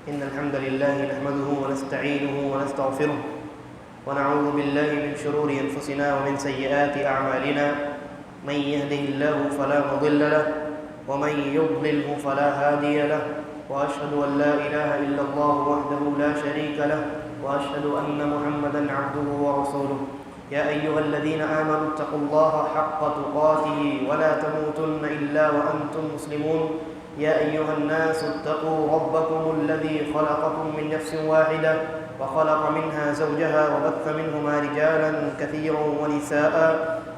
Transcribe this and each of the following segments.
إن الحمد لله نحمده ونستعينه ونستغفره ونعوذ بالله من شرور أنفسنا ومن سيئات أعمالنا من يهده الله فلا مضل له ومن يضلله فلا هادي له وأشهد أن لا إله إلا الله وحده لا شريك له وأشهد أن محمدا عبده ورسوله يا أيها الذين آمنوا اتقوا الله حق تقاته ولا تموتن إلا وأنتم مسلمون يا أيها الناس اتقوا ربكم الذي خلقكم من نفس واحدة وخلق منها زوجها وبث منهما رجالا كثيرا ونساء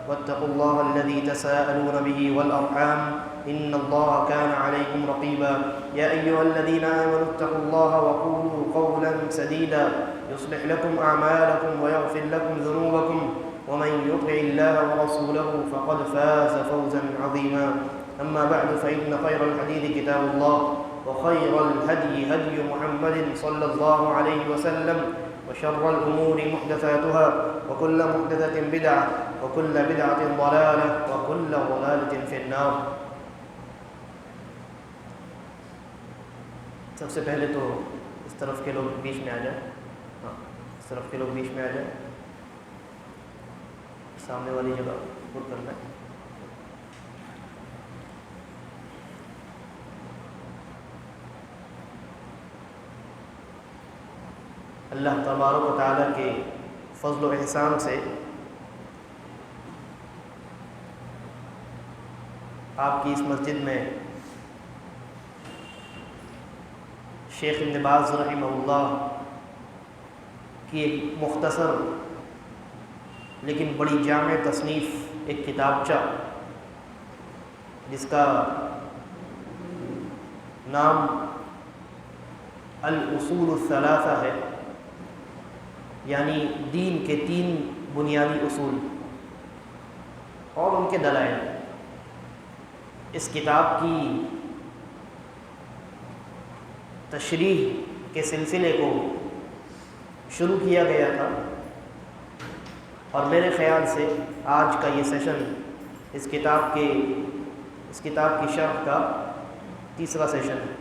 واتقوا الله الذي تساءلون به والأرحام إن الله كان عليكم رقيبا يا أيها الذين آمنوا اتقوا الله وقولوا قولا سديدا يصلح لكم أعمالكم ويغفر لكم ذنوبكم ومن يطع الله ورسوله فقد فاز فوزا عظيما أما بعد فإن خير الحديث كتاب الله وخير الهدي هدي محمد صلى الله عليه وسلم وشر الأمور محدثاتها وكل محدثة بدعة وكل بدعة ضلالة وكل ضلالة في النار. سب سے پہلے تو اس طرف کے لوگ بیچ میں آ جائیں. ہاں اس طرف کے لوگ بیچ میں آ جائیں. سامنے والی جگہ پر کرنا ہے. اللہ تبارک و تعالیٰ کے فضل و احسان سے آپ کی اس مسجد میں شیخ ابن باز رحمہ اللہ کی ایک مختصر لیکن بڑی جامع تصنیف ایک کتابچہ جس کا نام الاصول الثلاثہ ہے، یعنی دین کے 3 بنیادی اصول اور ان کے دلائل. اس کتاب کی تشریح کے سلسلے کو شروع کیا گیا تھا اور میرے خیال سے آج کا یہ سیشن اس کتاب کی شرح کا تیسرا سیشن ہے.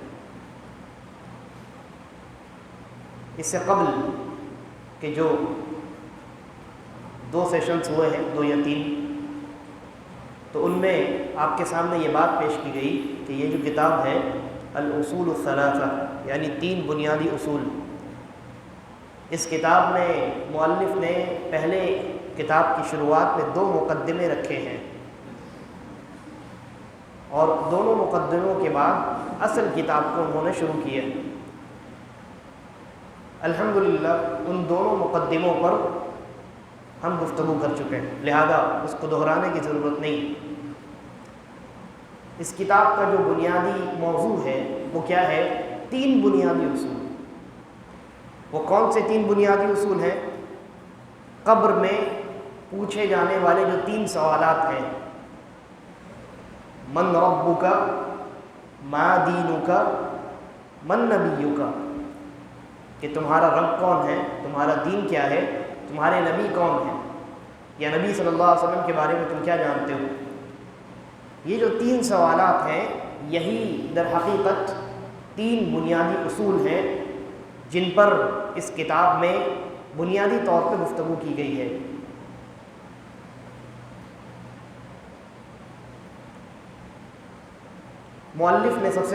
اس سے قبل کہ جو 2 سیشنز ہوئے ہیں 2 یا 3، تو ان میں آپ کے سامنے یہ بات پیش کی گئی کہ یہ جو کتاب ہے الاصول الثلاثہ یعنی 3 بنیادی اصول، اس کتاب میں مؤلف نے پہلے کتاب کی شروعات میں 2 مقدمے رکھے ہیں اور دونوں مقدموں کے بعد اصل کتاب کو انہوں نے شروع کیا. الحمدللہ ان دونوں مقدموں پر ہم گفتگو کر چکے ہیں، لہذا اس کو دہرانے کی ضرورت نہیں. اس کتاب کا جو بنیادی موضوع ہے وہ کیا ہے؟ 3 بنیادی اصول. وہ کون سے 3 بنیادی اصول ہیں؟ قبر میں پوچھے جانے والے جو 3 سوالات ہیں: من ربک، ما دینک، من نبیک، کہ تمہارا رب کون ہے، تمہارا دین کیا ہے، تمہارے نبی کون ہیں، یا نبی صلی اللہ علیہ وسلم کے بارے میں تم کیا جانتے ہو. یہ جو 3 سوالات ہیں یہی در حقیقت 3 بنیادی اصول ہیں جن پر اس کتاب میں بنیادی طور پہ گفتگو کی گئی ہے. مؤلف نے سب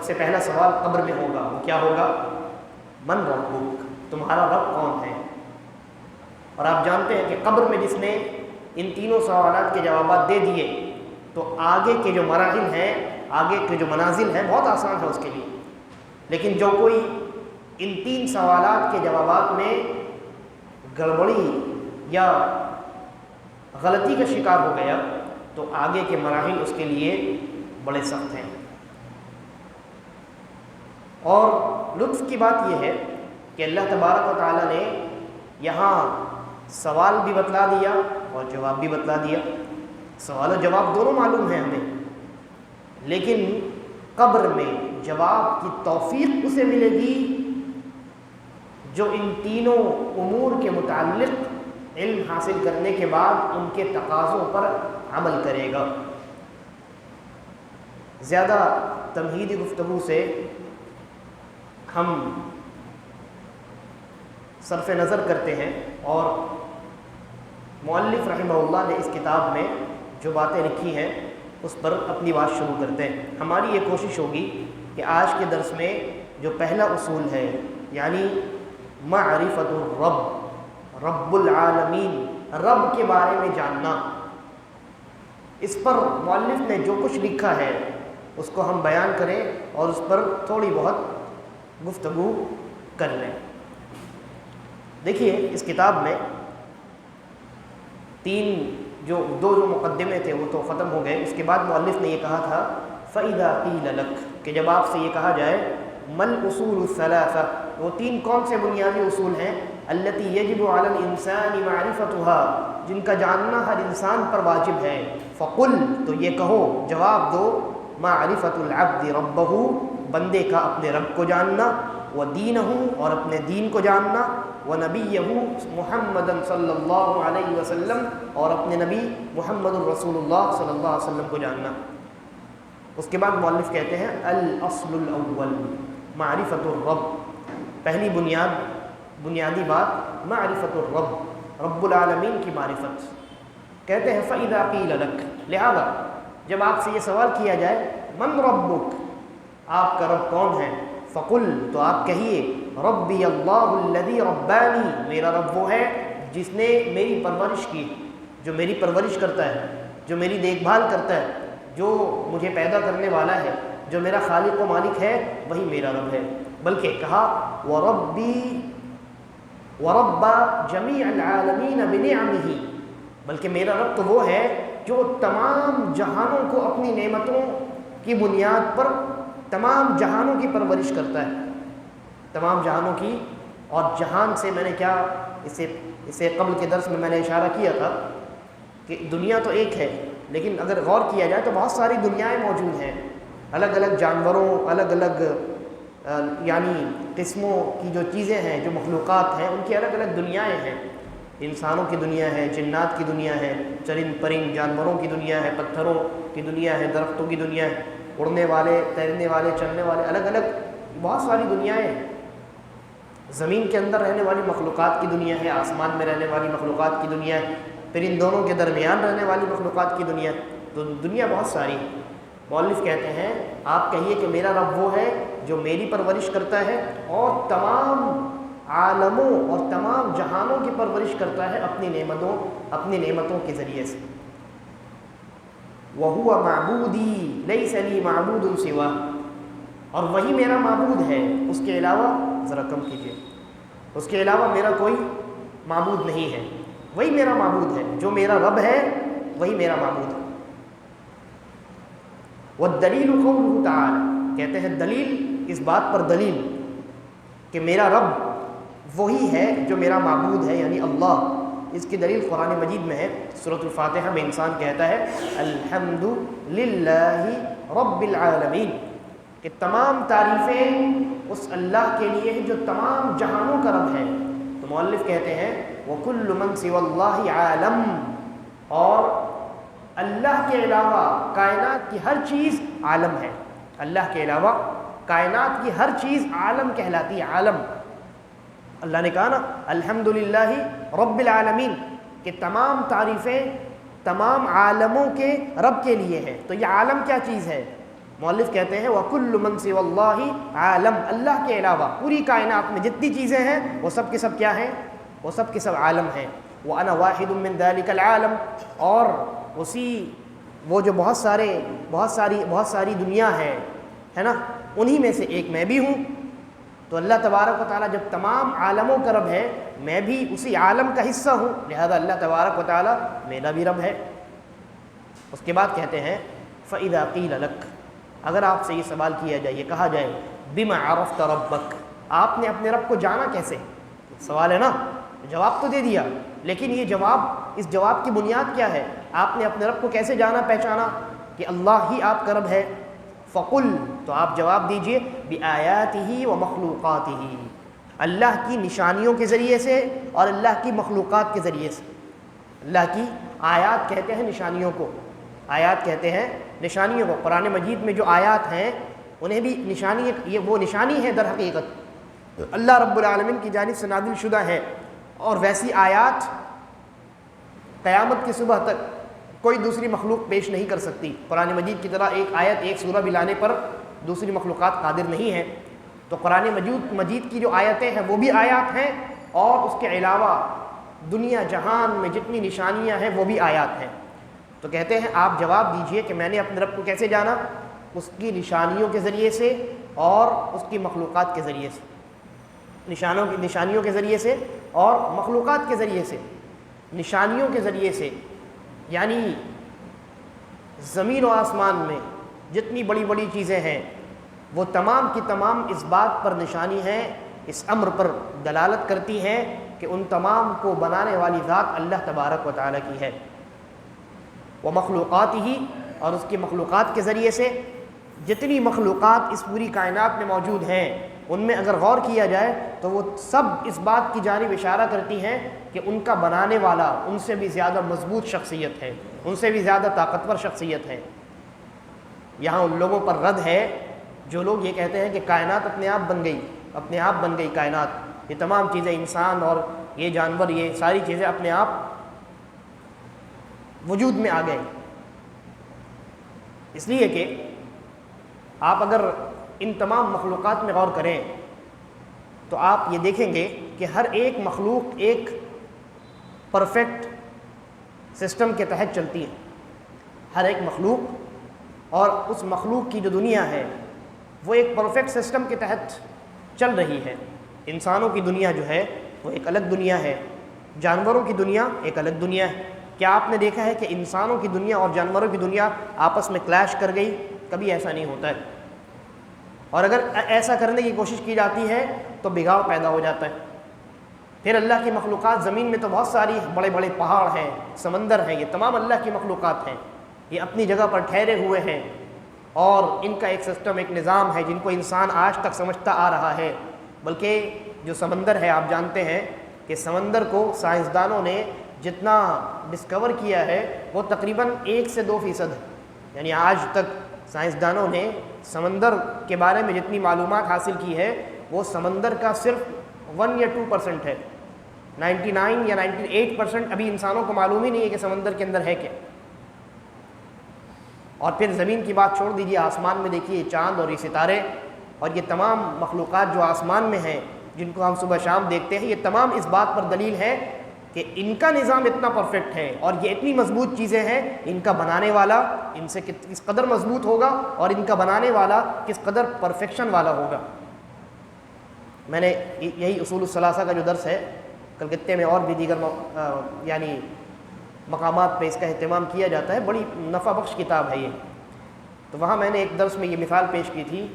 سے پہلا سوال قبر میں ہوگا وہ کیا ہوگا؟ من ربک، تمہارا رب کون ہے. اور آپ جانتے ہیں کہ قبر میں جس نے ان 3 سوالات کے جوابات دے دیے تو آگے کے جو مراحل ہیں، آگے کے جو منازل ہیں بہت آسان ہے اس کے لیے. لیکن جو کوئی ان 3 سوالات کے جوابات میں گڑبڑی یا غلطی کا شکار ہو گیا تو آگے کے مراحل اس کے لیے بڑے سخت ہیں. اور لطف کی بات یہ ہے کہ اللہ تبارک و تعالیٰ نے یہاں سوال بھی بتلا دیا اور جواب بھی بتلا دیا. سوال و جواب دونوں معلوم ہیں ہمیں، لیکن قبر میں جواب کی توفیق اسے ملے گی جو ان تینوں امور کے متعلق علم حاصل کرنے کے بعد ان کے تقاضوں پر عمل کرے گا. زیادہ تمہیدی گفتگو سے ہم صرف نظر کرتے ہیں اور مؤلف رحمہ اللہ نے اس کتاب میں جو باتیں لکھی ہیں اس پر اپنی بات شروع کرتے ہیں۔ ہماری یہ کوشش ہوگی کہ آج کے درس میں جو پہلا اصول ہے یعنی معرفت الرب، رب العالمین، رب کے بارے میں جاننا، اس پر مؤلف نے جو کچھ لکھا ہے اس کو ہم بیان کریں اور اس پر تھوڑی بہت گفتگو کر لیں۔ دیکھیے اس کتاب میں دو مقدمے تھے وہ تو ختم ہو گئے، اس کے بعد مؤلف نے یہ کہا تھا فَإِذَا قِيلَ لَكَ، کہ جب آپ سے یہ کہا جائے مَا الْأُصُولُ الثَّلَاثَةُ، وہ تین کون سے بنیادی اصول ہیں الَّتِي يَجِبُ عَلَى الْإِنسَانِ مَعْرِفَتُهَا، جن کا جاننا ہر انسان پر واجب ہے۔ فَقُلْ، تو یہ کہو، جواب دو، مَعْرِفَةُ الْعَبْدِ رَبَّهُ، بندے کا اپنے رب کو جاننا، وَدِينَهُ، اور اپنے دین کو جاننا، وَنَبِيَّهُ مُحَمَّدًا صلی اللہ علیہ وسلم، اور اپنے نبی محمد الرسول اللہ صلی اللہ علیہ وسلم کو جاننا۔ اس کے بعد مؤلف کہتے ہیں الاصل الاول معرفت الرب، پہلی بنیادی بات معرفت الرب، رب العالمین کی معرفت۔ کہتے ہیں فَإِذَا قِيلَ لَكَ، لہذا جب آپ سے یہ سوال کیا جائے من ربک، آپ کا رب کون ہے، فقل، تو آپ کہیے ربی اللہ الذی ربانی، میرا رب وہ ہے جس نے میری پرورش کی، جو میری پرورش کرتا ہے، جو میری دیکھ بھال کرتا ہے، جو مجھے پیدا کرنے والا ہے، جو میرا خالق و مالک ہے، وہی میرا رب ہے۔ بلکہ کہا وَرَبِّي وَرَبَّ جَمِيعَ الْعَالَمِينَ بِنِعَمِهِ، بلکہ میرا رب تو وہ ہے جو تمام جہانوں کو اپنی نعمتوں کی بنیاد پر تمام جہانوں کی پرورش کرتا ہے، تمام جہانوں کی۔ اور جہان سے میں نے کیا اس سے قبل کے درس میں نے اشارہ کیا تھا کہ دنیا تو ایک ہے، لیکن اگر غور کیا جائے تو بہت ساری دنیایں موجود ہیں، الگ الگ جانوروں، الگ الگ یعنی قسموں کی جو چیزیں ہیں، جو مخلوقات ہیں، ان کی الگ الگ دنیایں ہیں۔ انسانوں کی دنیا ہے، جنات کی دنیا ہے، چرند پرند جانوروں کی دنیا ہے، پتھروں کی دنیا ہے، درختوں کی دنیا ہے، اڑنے والے، تیرنے والے، چلنے والے، الگ الگ بہت ساری دنیایں ہیں۔ زمین کے اندر رہنے والی مخلوقات کی دنیا ہے، آسمان میں رہنے والی مخلوقات کی دنیا ہے، پھر ان دونوں کے درمیان رہنے والی مخلوقات کی دنیا، تو دنیا بہت ساری۔ مؤلف کہتے ہیں آپ کہیے کہ میرا رب وہ ہے جو میری پرورش کرتا ہے اور تمام عالموں اور تمام جہانوں کی پرورش کرتا ہے اپنی نعمتوں کے ذریعے سے۔ وَهُوَ مَعْبُودِي لَيْسَ لِي مَعْبُودٌ سِوَاهُ، اور وہی میرا معبود ہے، اس کے علاوہ، ذرا کم کیجیے، اس کے علاوہ میرا کوئی معبود نہیں ہے، وہی میرا معبود ہے، جو میرا رب ہے وہی میرا معبود ہے۔ وَالدَّلِيلُ قَوْلُهُ تَعَالَى، کہتے ہیں دلیل، اس بات پر دلیل کہ میرا رب وہی ہے جو میرا معبود ہے، یعنی اللہ، اس کی دلیل قرآن مجید میں ہے۔ سورۃ الفاتحہ میں انسان کہتا ہے الحمد للہ رب العالمین، کہ تمام تعریفیں اس اللہ کے لیے ہیں جو تمام جہانوں کا رب ہے۔ تو مؤلف کہتے ہیں وَكُلُّ مَنْ سِوَى اللَّهِ عَالَمٌ، اور اللہ کے علاوہ کائنات کی ہر چیز عالم ہے، اللہ کے علاوہ کائنات کی ہر چیز عالم کہلاتی ہے، عالم۔ اللہ نے کہا نا الحمدللہ رب العالمین، کہ تمام تعریفیں تمام عالموں کے رب کے لیے ہیں۔ تو یہ عالم کیا چیز ہے؟ مؤلف کہتے ہیں وَكُلُّ مَنْ سِوَى اللَّهِ عالم، اللہ کے علاوہ پوری کائنات میں جتنی چیزیں ہیں وہ سب کے سب کیا ہیں؟ وہ سب کے سب عالم ہیں۔ وَأَنَا وَاحِدٌ مِّن ذَلِكَ الْعَالَمِ، اور وہ جو بہت ساری دنیا ہے نا، انہی میں سے ایک میں بھی ہوں۔ تو اللہ تبارک و تعالیٰ جب تمام عالموں کا رب ہے، میں بھی اسی عالم کا حصہ ہوں، لہذا اللہ تبارک و تعالیٰ میرا بھی رب ہے۔ اس کے بعد کہتے ہیں فَإِذَا قِيلَ لَكَ، اگر آپ سے یہ سوال کیا جائے، یہ کہا جائے بِمَا عَرَفْتَ رَبَّكَ، آپ نے اپنے رب کو جانا کیسے؟ سوال ہے نا، جواب تو دے دیا، لیکن اس جواب کی بنیاد کیا ہے؟ آپ نے اپنے رب کو کیسے جانا، پہچانا کہ اللہ ہی آپ کا رب ہے؟ فقل، تو آپ جواب دیجئے بِآیَاتِهِ وَمَخْلُوقَاتِهِ، اللہ کی نشانیوں کے ذریعے سے اور اللہ کی مخلوقات کے ذریعے سے۔ اللہ کی آیات کہتے ہیں نشانیوں کو، آیات کہتے ہیں نشانیوں کو۔ قرآن مجید میں جو آیات ہیں انہیں بھی نشانی، یہ وہ نشانی ہے در حقیقت اللہ رب العالمین کی جانب سے نازل شدہ ہیں، اور ویسی آیات قیامت کی صبح تک کوئی دوسری مخلوق پیش نہیں کر سکتی۔ قرآن مجید کی طرح ایک آیت ایک سورہ بھی لانے پر دوسری مخلوقات قادر نہیں ہیں۔ تو قرآن مجید کی جو آیتیں ہیں وہ بھی آیات ہیں، اور اس کے علاوہ دنیا جہان میں جتنی نشانیاں ہیں وہ بھی آیات ہیں۔ تو کہتے ہیں آپ جواب دیجئے کہ میں نے اپنے رب کو کیسے جانا؟ اس کی نشانیوں کے ذریعے سے اور اس کی مخلوقات کے ذریعے سے، نشانیوں کے ذریعے سے اور مخلوقات کے ذریعے سے۔ نشانیوں کے ذریعے سے یعنی زمین و آسمان میں جتنی بڑی بڑی چیزیں ہیں وہ تمام کی تمام اس بات پر نشانی ہیں، اس امر پر دلالت کرتی ہیں کہ ان تمام کو بنانے والی ذات اللہ تبارک و تعالیٰ کی ہے۔ وہ مخلوقات ہی، اور اس کی مخلوقات کے ذریعے سے جتنی مخلوقات اس پوری کائنات میں موجود ہیں ان میں اگر غور کیا جائے تو وہ سب اس بات کی جانب اشارہ کرتی ہیں کہ ان کا بنانے والا ان سے بھی زیادہ مضبوط شخصیت ہے، ان سے بھی زیادہ طاقتور شخصیت ہے۔ یہاں ان لوگوں پر رد ہے جو لوگ یہ کہتے ہیں کہ کائنات اپنے آپ بن گئی کائنات، یہ تمام چیزیں، انسان اور یہ جانور، یہ ساری چیزیں اپنے آپ وجود میں آ گئے۔ اس لیے کہ آپ اگر ان تمام مخلوقات میں غور کریں تو آپ یہ دیکھیں گے کہ ہر ایک مخلوق ایک پرفیکٹ سسٹم کے تحت چلتی ہے۔ ہر ایک مخلوق اور اس مخلوق کی جو دنیا ہے وہ ایک پرفیکٹ سسٹم کے تحت چل رہی ہے۔ انسانوں کی دنیا جو ہے وہ ایک الگ دنیا ہے، جانوروں کی دنیا ایک الگ دنیا ہے۔ کیا آپ نے دیکھا ہے کہ انسانوں کی دنیا اور جانوروں کی دنیا آپس میں کلیش کر گئی؟ کبھی ایسا نہیں ہوتا ہے، اور اگر ایسا کرنے کی کوشش کی جاتی ہے تو بگاڑ پیدا ہو جاتا ہے۔ پھر اللہ کی مخلوقات، زمین میں تو بہت ساری بڑے بڑے پہاڑ ہیں، سمندر ہیں، یہ تمام اللہ کی مخلوقات ہیں، یہ اپنی جگہ پر ٹھہرے ہوئے ہیں، اور ان کا ایک سسٹم، ایک نظام ہے جن کو انسان آج تک سمجھتا آ رہا ہے۔ بلکہ جو سمندر ہے، آپ جانتے ہیں کہ سمندر کو سائنسدانوں نے جتنا ڈسکور کیا ہے وہ تقریباً 1 سے 2% ہے۔ یعنی آج تک سائنسدانوں نے سمندر کے بارے میں جتنی معلومات حاصل کی ہے وہ سمندر کا صرف 1 یا 2% ہے۔ 99 یا 98% ابھی انسانوں کو معلوم ہی نہیں ہے کہ سمندر کے اندر ہے کیا۔ اور پھر زمین کی بات چھوڑ دیجیے، آسمان میں دیکھیے چاند اور یہ ستارے اور یہ تمام مخلوقات جو آسمان میں ہیں جن کو ہم صبح شام دیکھتے ہیں، یہ تمام اس بات پر دلیل ہے کہ ان کا نظام اتنا پرفیکٹ ہے اور یہ اتنی مضبوط چیزیں ہیں، ان کا بنانے والا ان سے کس قدر مضبوط ہوگا اور ان کا بنانے والا کس قدر پرفیکشن والا ہوگا۔ میں نے یہی اصول الثلاثہ کا جو درس ہے کلکتے میں اور بھی دیگر یعنی مقامات پہ اس کا اہتمام کیا جاتا ہے، بڑی نفع بخش کتاب ہے یہ۔ تو وہاں میں نے ایک درس میں یہ مثال پیش کی تھی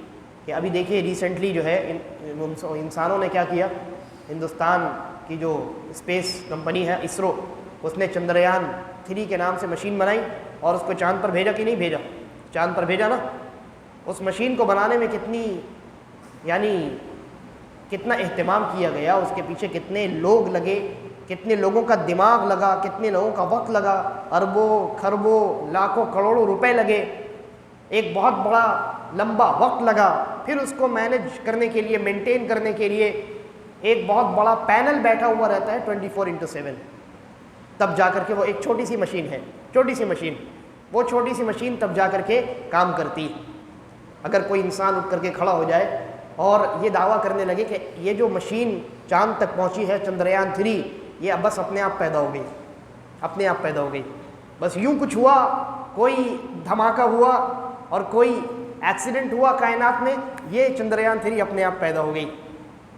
کہ ابھی دیکھیے ریسنٹلی جو ہے انسانوں نے کیا کیا، ہندوستان کی جو اسپیس کمپنی ہے اسرو، اس نے چندریان 3 کے نام سے مشین بنائی اور اس کو چاند پر بھیجا کہ نہیں بھیجا؟ چاند پر بھیجا نا۔ اس مشین کو بنانے میں کتنا اہتمام کیا گیا، اس کے پیچھے کتنے لوگ لگے، کتنے لوگوں کا دماغ لگا، کتنے لوگوں کا وقت لگا، اربوں کھربوں لاکھوں کروڑوں روپے لگے، ایک بہت بڑا لمبا وقت لگا۔ پھر اس کو مینیج کرنے کے لیے، مینٹین کرنے کے لیے ایک بہت بڑا پینل بیٹھا ہوا رہتا ہے 24/7، تب جا کر کے وہ ایک چھوٹی سی مشین ہے، وہ چھوٹی سی مشین تب جا کر کے کام کرتی ہے۔ اگر کوئی انسان اٹھ کر کے کھڑا ہو جائے اور یہ دعویٰ کرنے لگے کہ یہ جو مشین چاند تک پہنچی ہے چندریان 3، یہ بس اپنے آپ پیدا ہو گئی، بس یوں کچھ ہوا، کوئی دھماکہ ہوا اور کوئی ایکسیڈنٹ ہوا کائنات میں، یہ چندریان 3 اپنے آپ پیدا ہو گئی،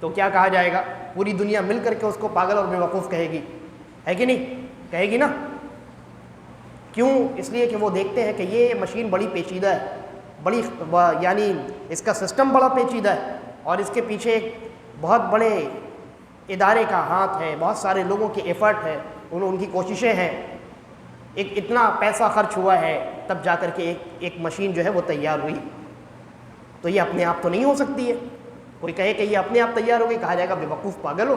تو کیا کہا جائے گا؟ پوری دنیا مل کر کے اس کو پاگل اور بیوقوف کہے گی، ہے کہ نہیں؟ کہے گی نا۔ کیوں؟ اس لیے کہ وہ دیکھتے ہیں کہ یہ مشین بڑی پیچیدہ ہے، یعنی اس کا سسٹم بڑا پیچیدہ ہے، اور اس کے پیچھے ایک بہت بڑے ادارے کا ہاتھ ہے، بہت سارے لوگوں کی ایفرٹ ہے، ان کی کوششیں ہیں، اتنا پیسہ خرچ ہوا ہے، تب جا کر کے ایک مشین جو ہے وہ تیار ہوئی۔ تو یہ اپنے آپ تو نہیں ہو سکتی ہے۔ کوئی کہے کہ یہ اپنے آپ تیار ہو گئی، کہا جائے گا بیوقوف پاگل ہو۔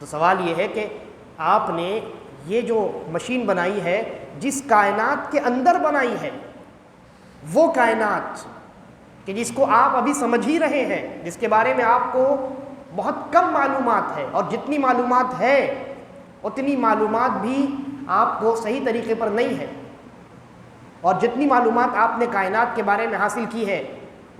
تو سوال یہ ہے کہ آپ نے یہ جو مشین بنائی ہے، جس کائنات کے اندر بنائی ہے، وہ کائنات کہ جس کو آپ ابھی سمجھ ہی رہے ہیں، جس کے بارے میں آپ کو بہت کم معلومات ہے، اور جتنی معلومات ہے اتنی معلومات بھی آپ کو صحیح طریقے پر نہیں ہے، اور جتنی معلومات آپ نے کائنات کے بارے میں حاصل کی ہے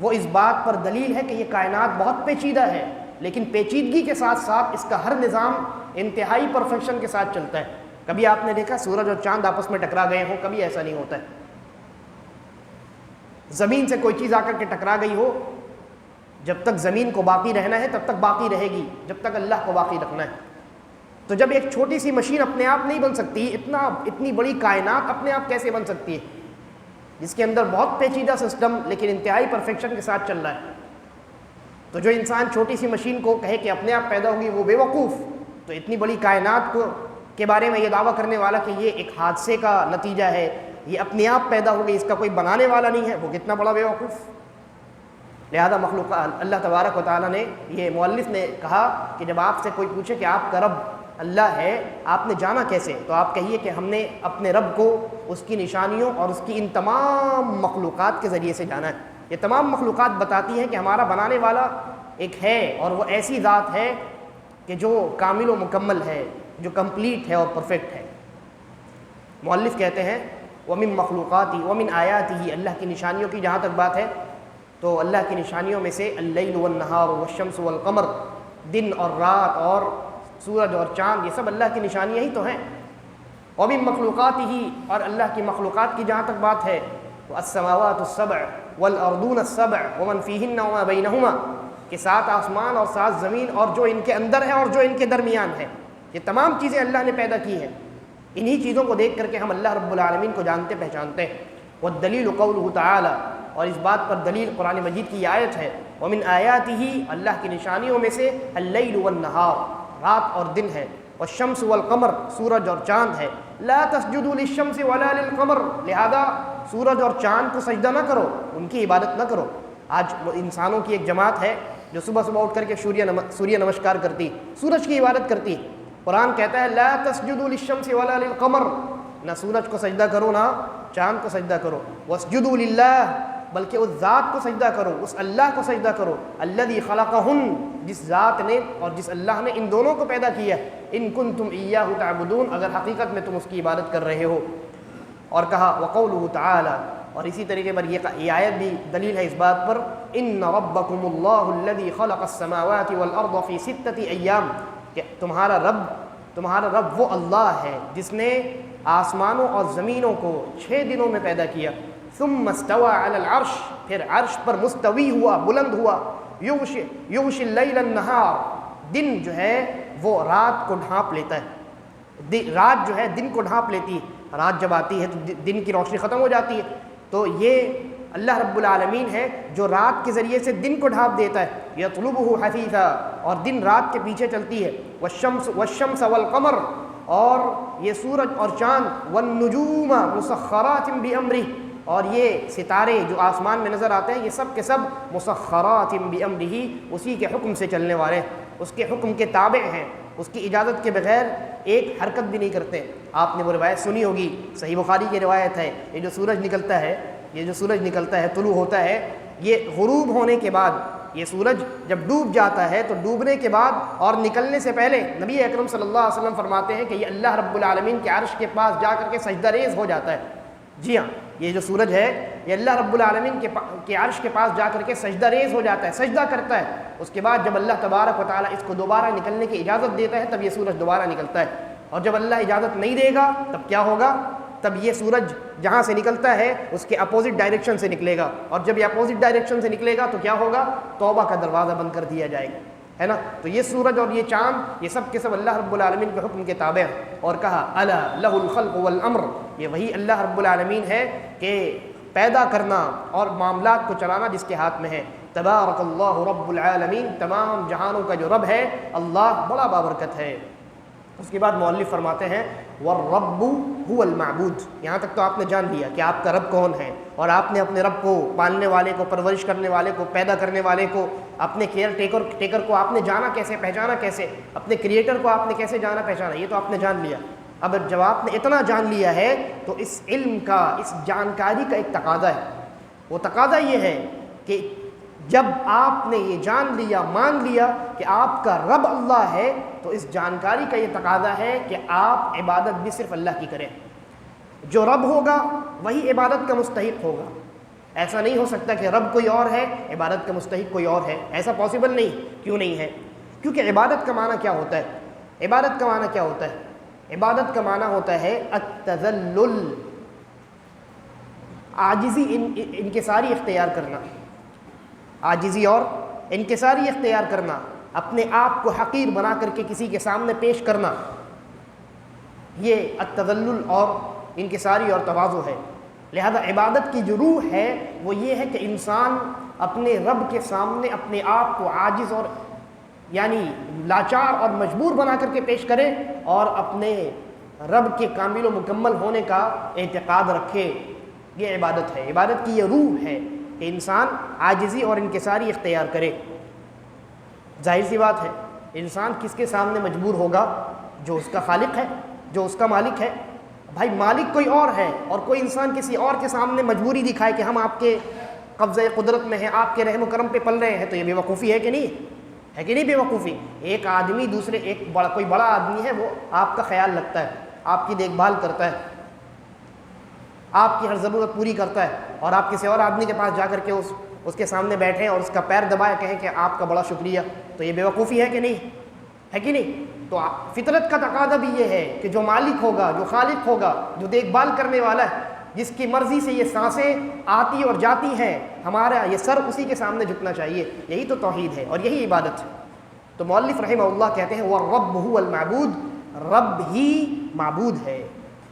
وہ اس بات پر دلیل ہے کہ یہ کائنات بہت پیچیدہ ہے، لیکن پیچیدگی کے ساتھ ساتھ اس کا ہر نظام انتہائی پرفیکشن کے ساتھ چلتا ہے۔ کبھی آپ نے دیکھا سورج اور چاند آپس میں ٹکرا گئے ہوں؟ کبھی ایسا نہیں ہوتا ہے۔ زمین سے کوئی چیز آ کر کے ٹکرا گئی ہو، جب تک زمین کو باقی رہنا ہے تب تک باقی رہے گی، جب تک اللہ کو باقی رکھنا ہے۔ تو جب ایک چھوٹی سی مشین اپنے آپ نہیں بن سکتی، اتنی بڑی کائنات اپنے آپ کیسے بن سکتی ہے، جس کے اندر بہت پیچیدہ سسٹم لیکن انتہائی پرفیکشن کے ساتھ چل رہا ہے؟ تو جو انسان چھوٹی سی مشین کو کہے کہ اپنے آپ پیدا ہوگی وہ بے وقوف، تو اتنی بڑی کائنات کے بارے میں یہ دعویٰ کرنے والا کہ یہ ایک حادثے کا نتیجہ ہے، یہ اپنے آپ پیدا ہو گئی، اس کا کوئی بنانے والا نہیں ہے، وہ کتنا بڑا بے وقوف۔ لہذا مخلوقات اللہ تبارک و تعالیٰ نے، یہ مؤلف نے کہا کہ جب آپ سے کوئی پوچھے کہ آپ کا رب اللہ ہے، آپ نے جانا کیسے، تو آپ کہیے کہ ہم نے اپنے رب کو اس کی نشانیوں اور اس کی ان تمام مخلوقات کے ذریعے سے جانا ہے۔ یہ تمام مخلوقات بتاتی ہیں کہ ہمارا بنانے والا ایک ہے، اور وہ ایسی ذات ہے کہ جو کامل و مکمل ہے، جو کمپلیٹ ہے اور پرفیکٹ ہے۔ مؤلف کہتے ہیں وَمِن مخلوقاتی وَمِن آیاتہ، اللہ کی نشانیوں کی جہاں تک بات ہے تو اللہ کی نشانیوں میں سے اللیل والنہار والشمس والقمر، دن اور رات اور سورج اور چاند، یہ سب اللہ کی نشانیاں ہی تو ہیں۔ وَمِن مخلوقاتہ، اور اللہ کی مخلوقات کی جہاں تک بات ہے تو السماوات السبع والارضون السبع ومن فیہن وما بینہما، کہ 7 آسمان اور 7 زمین اور جو ان کے اندر ہے اور جو ان کے درمیان ہے، یہ تمام چیزیں اللہ نے پیدا کی ہیں۔ انہی چیزوں کو دیکھ کر کے ہم اللہ رب العالمین کو جانتے پہچانتے ہیں۔ والدلیل قولہ تعالی، اور اس بات پر دلیل قرآن مجید کی یہ آیت ہے وَمِنْ آیَاتِهِ، اللہ کی نشانیوں میں سے اللیل والنہار، رات اور دن ہے، والشمس والقمر، سورج اور چاند ہے، لا تسجدوا للشمس ولا للقمر، لہذا سورج اور چاند کو سجدہ نہ کرو، ان کی عبادت نہ کرو۔ آج انسانوں کی ایک جماعت ہے جو صبح صبح اٹھ کر کے سوریہ نمسکار کرتی، سورج کی عبادت کرتی۔ قرآن کہتا ہے لا تسجدوا للشمس ولا للقمر، نہ سورج کو سجدہ کرو نہ چاند کو سجدہ کرو، واسجدوا للہ، بلکہ اس ذات کو سجدہ کرو، اس اللہ کو سجدہ کرو، الذی خلقہن، جس ذات نے اور جس اللہ نے ان دونوں کو پیدا کیا، ان کنتم ایاہ تعبدون، اگر حقیقت میں تم اس کی عبادت کر رہے ہو۔ اور کہا وقولہ تعالی، اور اسی طریقے پر یہ آیت بھی دلیل ہے اس بات پر، ان ربکم اللہ الذی خلق السماوات والارض فی 6 ایام، کہ تمہارا رب وہ اللہ ہے جس نے آسمانوں اور زمینوں کو 6 دنوں میں پیدا کیا، ثم استوى علی العرش، پھر عرش پر مستوی ہوا، بلند ہوا، یغشی اللیل النہار، دن جو ہے وہ رات کو ڈھانپ لیتا ہے، رات جو ہے دن کو ڈھانپ لیتی ہے، رات جب آتی ہے تو دن کی روشنی ختم ہو جاتی ہے، تو یہ اللہ رب العالمین ہے جو رات کے ذریعے سے دن کو ڈھانپ دیتا ہے، یطلبہ حثیثا، اور دن رات کے پیچھے چلتی ہے، والشمس والقمر، اور یہ سورج اور چاند، والنجوم مسخرات بامرہ، اور یہ ستارے جو آسمان میں نظر آتے ہیں یہ سب کے سب مسخرات بامرہ، اسی کے حکم سے چلنے والے ہیں، اس کے حکم کے تابع ہیں، اس کی اجازت کے بغیر ایک حرکت بھی نہیں کرتے۔ آپ نے وہ روایت سنی ہوگی، صحیح بخاری کی روایت ہے، یہ جو سورج نکلتا ہے طلوع ہوتا ہے، یہ غروب ہونے کے بعد، یہ سورج جب ڈوب جاتا ہے تو ڈوبنے کے بعد اور نکلنے سے پہلے نبی اکرم صلی اللہ علیہ وسلم فرماتے ہیں کہ یہ اللہ رب العالمین کے عرش کے پاس جا کر کے سجدہ ریز ہو جاتا ہے۔ جی ہاں، یہ جو سورج ہے یہ اللہ رب العالمین کے عرش کے پاس جا کر کے سجدہ ریز ہو جاتا ہے، سجدہ کرتا ہے۔ اس کے بعد جب اللہ تبارک و تعالیٰ اس کو دوبارہ نکلنے کی اجازت دیتا ہے تب یہ سورج دوبارہ نکلتا ہے، اور جب اللہ اجازت نہیں دے گا تب کیا ہوگا؟ تب یہ سورج جہاں سے نکلتا ہے اس کے اپوزٹ ڈائریکشن سے نکلے گا، اور جب یہ اپوزٹ ڈائریکشن سے نکلے گا تو کیا ہوگا؟ توبہ کا دروازہ بند کر دیا جائے گا، ہے نا۔ تو یہ سورج اور یہ چاند، یہ سب کے سب اللہ رب العالمین کے حکم کے تابع ہیں۔ اور کہا الا لہ الخلق والامر، یہ وہی اللہ رب العالمین ہے کہ پیدا کرنا اور معاملات کو چلانا جس کے ہاتھ میں ہے۔ تبارک اللہ رب العالمین، تمام جہانوں کا جو رب ہے اللہ بڑا بابرکت ہے۔ اس کے بعد مؤلف فرماتے ہیں والرب هو المعبود، یہاں تک تو آپ نے جان لیا کہ آپ کا رب کون ہے، اور آپ نے اپنے رب کو، پالنے والے کو، پرورش کرنے والے کو، پیدا کرنے والے کو، اپنے کیئر ٹیکر کو آپ نے جانا کیسے، پہچانا کیسے، اپنے کریٹر کو آپ نے کیسے جانا پہچانا، یہ تو آپ نے جان لیا۔ اب جب آپ نے اتنا جان لیا ہے تو اس علم کا، اس جانکاری کا ایک تقاضا ہے، وہ تقاضا یہ ہے کہ جب آپ نے یہ جان لیا، مان لیا کہ آپ کا رب اللہ ہے، تو اس جانکاری کا یہ تقاضا ہے کہ آپ عبادت بھی صرف اللہ کی کریں۔ جو رب ہوگا وہی عبادت کا مستحق ہوگا۔ ایسا نہیں ہو سکتا کہ رب کوئی اور ہے، عبادت کا مستحق کوئی اور ہے، ایسا پاسبل نہیں۔ کیوں نہیں ہے؟ کیونکہ عبادت کا معنی کیا ہوتا ہے؟ عبادت کا معنی کیا ہوتا ہے؟ عبادت کا معنی ہوتا ہے التذلل، عاجزی، انکساری اختیار کرنا، عاجزی اور انکساری اختیار کرنا، اپنے آپ کو حقیر بنا کر کے کسی کے سامنے پیش کرنا، یہ التذلل اور انکساری اور تواضع ہے۔ لہذا عبادت کی جو روح ہے وہ یہ ہے کہ انسان اپنے رب کے سامنے اپنے آپ کو عاجز اور یعنی لاچار اور مجبور بنا کر کے پیش کرے، اور اپنے رب کے کامل و مکمل ہونے کا اعتقاد رکھے۔ یہ عبادت ہے، عبادت کی یہ روح ہے کہ انسان عاجزی اور انکساری اختیار کرے۔ ظاہر سی بات ہے، انسان کس کے سامنے مجبور ہوگا؟ جو اس کا خالق ہے، جو اس کا مالک ہے۔ بھائی مالک کوئی اور ہے، اور کوئی انسان کسی اور کے سامنے مجبوری دکھائے کہ ہم آپ کے قبضۂ قدرت میں ہیں، آپ کے رحم و کرم پہ پل رہے ہیں، تو یہ بے وقوفی ہے کہ نہیں؟ ہے کہ نہیں بے وقوفی؟ ایک آدمی دوسرے کوئی بڑا آدمی ہے، وہ آپ کا خیال رکھتا ہے، آپ کی دیکھ بھال کرتا ہے، آپ کی ہر ضرورت پوری کرتا ہے، اور آپ کسی اور آدمی کے پاس جا کر کے اس کے سامنے بیٹھیں اور اس کا پیر دبائے کہیں کہ آپ کا بڑا شکریہ، تو یہ بے وقوفی ہے کہ نہیں؟ ہے کہ نہیں؟ تو فطرت کا تقاضا بھی یہ ہے کہ جو مالک ہوگا، جو خالق ہوگا، جو دیکھ بھال کرنے والا ہے، جس کی مرضی سے یہ سانسیں آتی اور جاتی ہیں، ہمارا یہ سر اسی کے سامنے جھکنا چاہیے۔ یہی تو توحید ہے اور یہی عبادت ہے۔ تو مؤلف رحمہ اللہ کہتے ہیں وَالرَّبُّ هُوَ الْمَعْبُودُ، رب ہی معبود ہے۔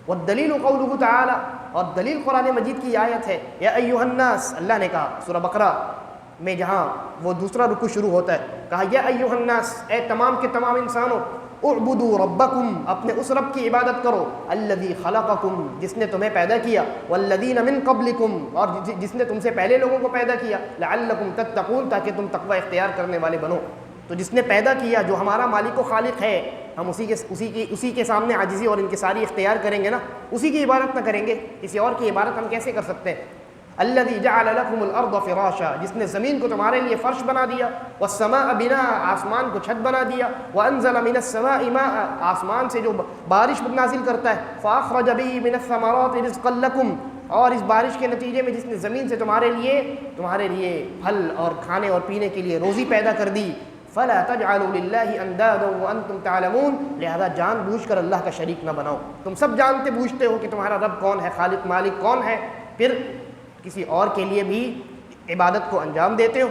وَالدَّلِيلُ قَوْلُهُ تَعَالَى، اور دلیل قرآن مجید کی آیت ہے یا ایھا الناس، اللہ نے کہا سورہ بقرہ میں جہاں وہ دوسرا رکوع شروع ہوتا ہے، کہا یا ایھا الناس، اے تمام کے تمام انسانوں، اعبدوا ربکم، اپنے اس رب کی عبادت کرو، الذی خلقکم، جس نے تمہیں پیدا کیا، والذین من قبلکم، اور جس نے تم سے پہلے لوگوں کو پیدا کیا، لعلکم تتقون، تاکہ تم تقوی اختیار کرنے والے بنو۔ تو جس نے پیدا کیا، جو ہمارا مالک و خالق ہے، ہم اسی کے سامنے عاجزی اور انکساری اختیار کریں گے نا، اسی کی عبادت نہ کریں گے، کسی اور کی عبادت ہم کیسے کر سکتے ہیں؟ الذی جعل لکم الارض فراشا، جس نے زمین کو تمہارے لیے فرش بنا دیا، والسماء بناء، آسمان کو چھت بنا دیا، وانزل من السماء ماء، آسمان سے جو بارش نازل کرتا ہے، فاخرج به من الثمرات رزقا لکم، اور اس بارش کے نتیجے میں جس نے زمین سے تمہارے لیے پھل اور کھانے اور پینے کے لیے روزی پیدا کر دی، فلا تجعلوا للہ اندادا وانتم تعلمون، لہذا جان بوجھ کر اللہ کا شریک نہ بناؤ۔ تم سب جانتے بوجھتے ہو کہ تمہارا رب کون ہے، خالق مالک کون ہے، پھر کسی اور کے لیے بھی عبادت کو انجام دیتے ہو۔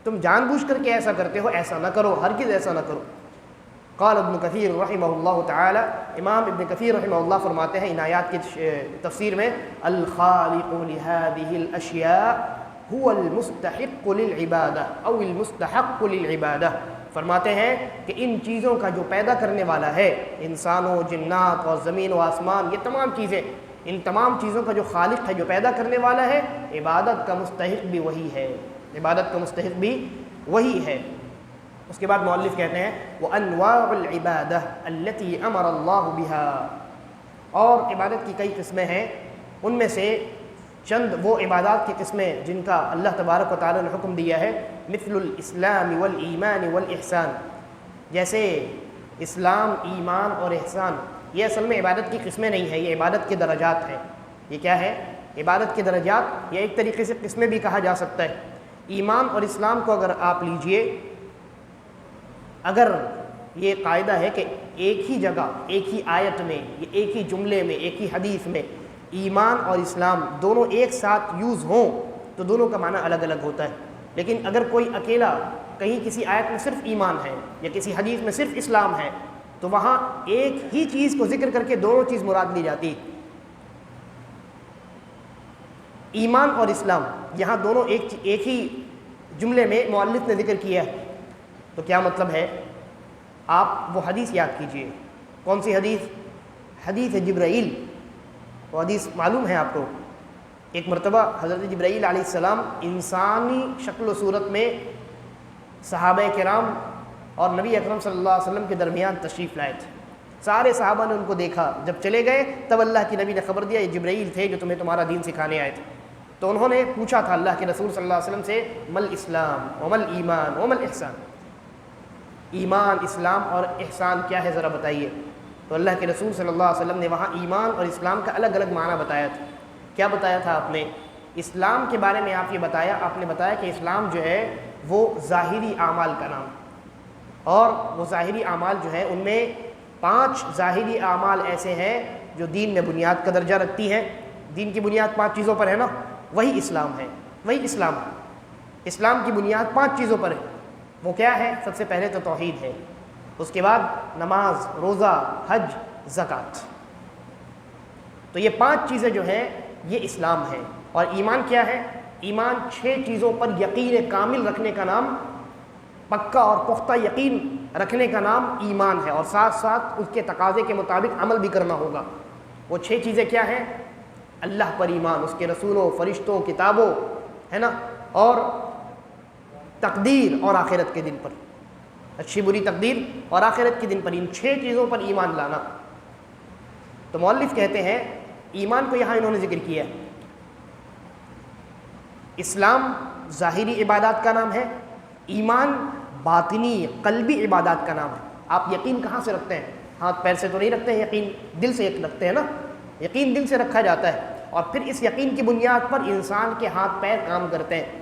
تم جان بوجھ کر کے ایسا کرتے ہو، ایسا نہ کرو، ہرگز ایسا نہ کرو۔ قال ابن کثیر رحمہ اللہ تعالی، امام ابن کثیر رحمہ اللہ فرماتے ہیں ان آیات کی تفسیر میں، الخالق لهذه الاشیاء هو المستحق للعبادہ او المستحق للعبادہ، فرماتے ہیں کہ ان چیزوں کا جو پیدا کرنے والا ہے، انسانوں، جنات اور زمین و آسمان، یہ تمام چیزیں، ان تمام چیزوں کا جو خالق ہے، جو پیدا کرنے والا ہے، عبادت کا مستحق بھی وہی ہے، عبادت کا مستحق بھی وہی ہے۔ اس کے بعد مؤلف کہتے ہیں وَأَنْوَاعُ الْعِبَادَةِ الَّتِي أَمَرَ اللَّهُ بِهَا، اور عبادت کی کئی قسمیں ہیں، ان میں سے چند وہ عبادات کی قسمیں جن کا اللہ تبارک و تعالی نے حکم دیا ہے، مثل الاسلام والایمان والاحسان، جیسے اسلام، ایمان اور احسان۔ یہ اصل میں عبادت کی قسمیں نہیں ہیں، یہ عبادت کے درجات ہیں۔ یہ کیا ہے؟ عبادت کے درجات، یا ایک طریقے سے قسمیں بھی کہا جا سکتا ہے۔ ایمان اور اسلام کو اگر آپ لیجئے، اگر یہ قاعدہ ہے کہ ایک ہی جگہ، ایک ہی آیت میں، ایک ہی جملے میں، ایک ہی حدیث میں ایمان اور اسلام دونوں ایک ساتھ یوز ہوں تو دونوں کا معنی الگ الگ ہوتا ہے۔ لیکن اگر کوئی اکیلا کہیں کسی آیت میں صرف ایمان ہے یا کسی حدیث میں صرف اسلام ہے، تو وہاں ایک ہی چیز کو ذکر کر کے دونوں چیز مراد لی جاتی۔ ایمان اور اسلام یہاں دونوں ایک ہی جملے میں مؤلف نے ذکر کیا ہے، تو کیا مطلب ہے؟ آپ وہ حدیث یاد کیجئے۔ کون سی حدیث؟ حدیث جبرائیل۔ وہ حدیث معلوم ہے آپ کو، ایک مرتبہ حضرت جبرائیل علیہ السلام انسانی شکل و صورت میں صحابہ کرام اور نبی اکرم صلی اللہ علیہ وسلم کے درمیان تشریف لائے تھے۔ سارے صحابہ نے ان کو دیکھا، جب چلے گئے تب اللہ کی نبی نے خبر دیا یہ جبرائیل تھے جو تمہیں تمہارا دین سکھانے آئے تھے۔ تو انہوں نے پوچھا تھا اللہ کے رسول صلی اللہ علیہ وسلم سے مل اسلام ومل ایمان ومل احسان، ایمان، اسلام اور احسان کیا ہے ذرا بتائیے. تو اللہ کے رسول صلی اللہ علیہ وسلم نے وہاں ایمان اور اسلام کا الگ الگ معنی بتایا تھا. کیا بتایا تھا آپ نے؟ اسلام کے بارے میں آپ نے بتایا کہ اسلام جو ہے وہ ظاہری اعمال کا نام، اور وہ ظاہری اعمال جو ہے ان میں 5 ظاہری اعمال ایسے ہیں جو دین میں بنیاد کا درجہ رکھتی ہیں. دین کی بنیاد 5 چیزوں پر ہے نا، وہی اسلام ہے، وہی اسلام ہے. اسلام کی بنیاد 5 چیزوں پر ہے. وہ کیا ہے؟ سب سے پہلے تو توحید ہے، اس کے بعد نماز، روزہ، حج، زکوٰۃ. تو یہ 5 چیزیں جو ہیں یہ اسلام ہے. اور ایمان کیا ہے؟ ایمان 6 چیزوں پر یقین کامل رکھنے کا نام، پکا اور پختہ یقین رکھنے کا نام ایمان ہے، اور ساتھ ساتھ اس کے تقاضے کے مطابق عمل بھی کرنا ہوگا. وہ 6 چیزیں کیا ہیں؟ اللہ پر ایمان، اس کے رسولوں، فرشتوں، کتابوں، ہے نا، اور تقدیر اور آخرت کے دن پر، اچھی بری تقدیر اور آخرت کے دن پر، ان 6 چیزوں پر ایمان لانا. تو مؤلف کہتے ہیں ایمان کو یہاں انہوں نے ذکر کیا ہے. اسلام ظاہری عبادات کا نام ہے، ایمان باطنی قلبی عبادات کا نام ہے. آپ یقین کہاں سے رکھتے ہیں؟ ہاتھ پیر سے تو نہیں رکھتے ہیں، یقین دل سے رکھتے ہیں نا. یقین دل سے رکھا جاتا ہے، اور پھر اس یقین کی بنیاد پر انسان کے ہاتھ پیر کام کرتے ہیں.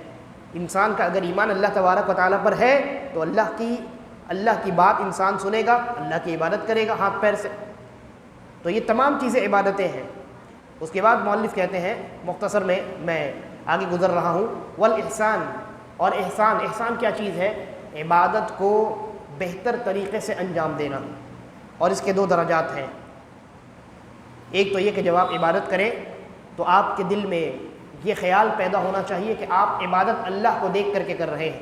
انسان کا اگر ایمان اللہ تبارک و تعالیٰ پر ہے تو اللہ کی بات انسان سنے گا، اللہ کی عبادت کرے گا ہاتھ پیر سے. تو یہ تمام چیزیں عبادتیں ہیں. اس کے بعد مؤلف کہتے ہیں، مختصر میں آگے گزر رہا ہوں، والاحسان، اور احسان کیا چیز ہے؟ عبادت کو بہتر طریقے سے انجام دینا. اور اس کے 2 درجات ہیں. ایک تو یہ کہ جب آپ عبادت کریں تو آپ کے دل میں یہ خیال پیدا ہونا چاہیے کہ آپ عبادت اللہ کو دیکھ کر کے کر رہے ہیں.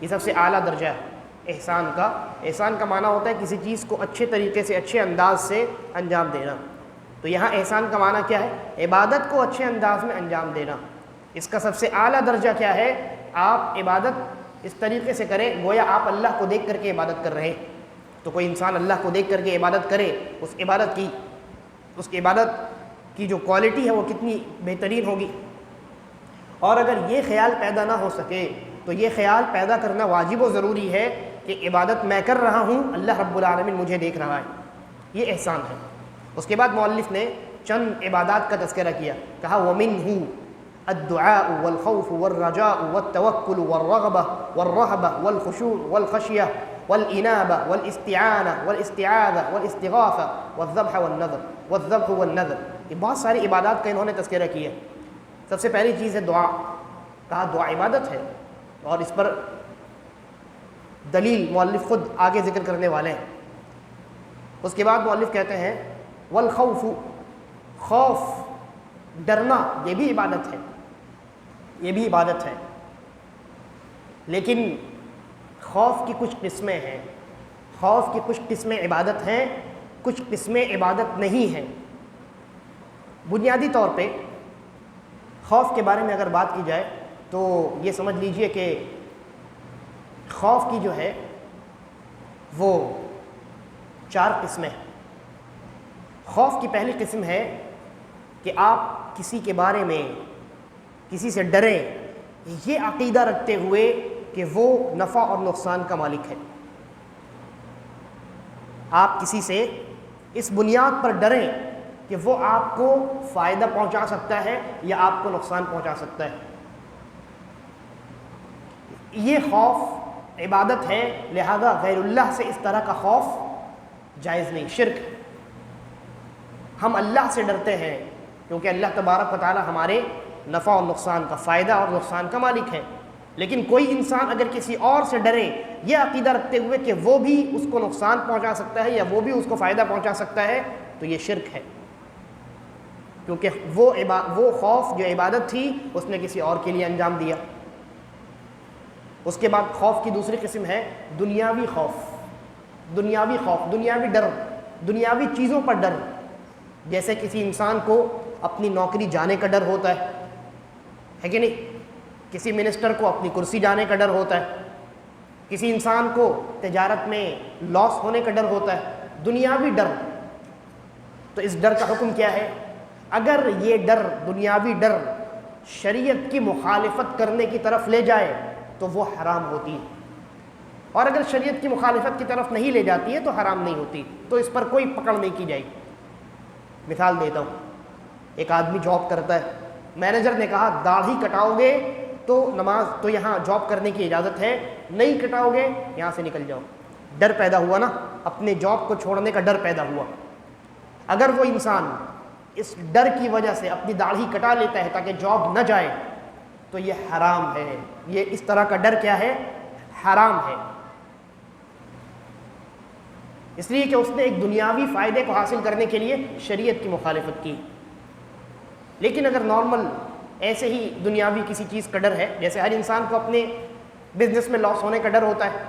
یہ سب سے اعلیٰ درجہ ہے احسان کا. احسان کا معنی ہوتا ہے کسی چیز کو اچھے طریقے سے، اچھے انداز سے انجام دینا. تو یہاں احسان کا معنی کیا ہے؟ عبادت کو اچھے انداز میں انجام دینا. اس کا سب سے اعلیٰ درجہ کیا ہے؟ آپ عبادت اس طریقے سے کریں گویا آپ اللہ کو دیکھ کر کے عبادت کر رہے ہیں. تو کوئی انسان اللہ کو دیکھ کر کے عبادت کرے، اس کی عبادت کی جو کوالٹی ہے وہ کتنی بہترین ہوگی. اور اگر یہ خیال پیدا نہ ہو سکے تو یہ خیال پیدا کرنا واجب و ضروری ہے کہ عبادت میں کر رہا ہوں، اللہ رب العالمین مجھے دیکھ رہا ہے. یہ احسان ہے. اس کے بعد مؤلف نے چند عبادات کا تذکرہ کیا، کہا وَمِنْهُ الدعاء والخوف والرجاء والتوکل والرغبہ والرہبہ والخشوع والخشیہ والانابہ والاستعانہ والاستعاذہ والاستغاثہ والذبح والنذر. یہ بہت ساری عبادات کا انہوں نے تذکرہ کیا. سب سے پہلی چیز ہے دعا. کہا دعا عبادت ہے، اور اس پر دلیل مؤلف خود آگے ذکر کرنے والے ہیں. اس کے بعد مؤلف کہتے ہیں والخوف، خوف، ڈرنا، یہ بھی عبادت ہے، یہ بھی عبادت ہے. لیکن خوف کی کچھ قسمیں ہیں. خوف کی کچھ قسمیں عبادت ہیں، کچھ قسمیں عبادت نہیں ہیں. بنیادی طور پہ خوف کے بارے میں اگر بات کی جائے تو یہ سمجھ لیجئے کہ خوف کی جو ہے وہ 4 قسمیں ہیں. خوف کی پہلی قسم ہے کہ آپ کسی کے بارے میں کسی سے ڈریں یہ عقیدہ رکھتے ہوئے کہ وہ نفع اور نقصان کا مالک ہے. آپ کسی سے اس بنیاد پر ڈریں کہ وہ آپ کو فائدہ پہنچا سکتا ہے یا آپ کو نقصان پہنچا سکتا ہے. یہ خوف عبادت ہے، لہذا غیر اللہ سے اس طرح کا خوف جائز نہیں، شرک. ہم اللہ سے ڈرتے ہیں کیونکہ اللہ تبارک و تعالی ہمارے نفع اور نقصان کا، فائدہ اور نقصان کا مالک ہے. لیکن کوئی انسان اگر کسی اور سے ڈرے یہ عقیدہ رکھتے ہوئے کہ وہ بھی اس کو نقصان پہنچا سکتا ہے یا وہ بھی اس کو فائدہ پہنچا سکتا ہے تو یہ شرک ہے، کیونکہ وہ خوف جو عبادت تھی اس نے کسی اور کے لیے انجام دیا. اس کے بعد خوف کی دوسری قسم ہے دنیاوی خوف. دنیاوی خوف، دنیاوی ڈر، دنیاوی چیزوں پر ڈر. جیسے کسی انسان کو اپنی نوکری جانے کا ڈر ہوتا ہے کہ نہیں؟ کسی منسٹر کو اپنی کرسی جانے کا ڈر ہوتا ہے. کسی انسان کو تجارت میں لاس ہونے کا ڈر ہوتا ہے. دنیاوی ڈر. تو اس ڈر کا حکم کیا ہے؟ اگر یہ ڈر، دنیاوی ڈر، شریعت کی مخالفت کرنے کی طرف لے جائے تو وہ حرام ہوتی ہے، اور اگر شریعت کی مخالفت کی طرف نہیں لے جاتی ہے تو حرام نہیں ہوتی، تو اس پر کوئی پکڑ نہیں کی جائے گی۔ مثال دیتا ہوں، ایک آدمی جاب کرتا ہے، مینیجر نے کہا داڑھی کٹاؤ گے تو نماز تو یہاں جاب کرنے کی اجازت ہے، نہیں کٹاؤ گے یہاں سے نکل جاؤ۔ ڈر پیدا ہوا نا، اپنے جاب کو چھوڑنے کا ڈر پیدا ہوا۔ اگر وہ انسان اس ڈر کی وجہ سے اپنی داڑھی کٹا لیتا ہے تاکہ جاب نہ جائے تو یہ حرام ہے، یہ اس طرح کا ڈر کیا ہے؟ حرام ہے، اس لیے کہ اس نے ایک دنیاوی فائدے کو حاصل کرنے کے لیے شریعت کی مخالفت کی۔ لیکن اگر نارمل ایسے ہی دنیاوی کسی چیز کا ڈر ہے، جیسے ہر انسان کو اپنے بزنس میں لاس ہونے کا ڈر ہوتا ہے،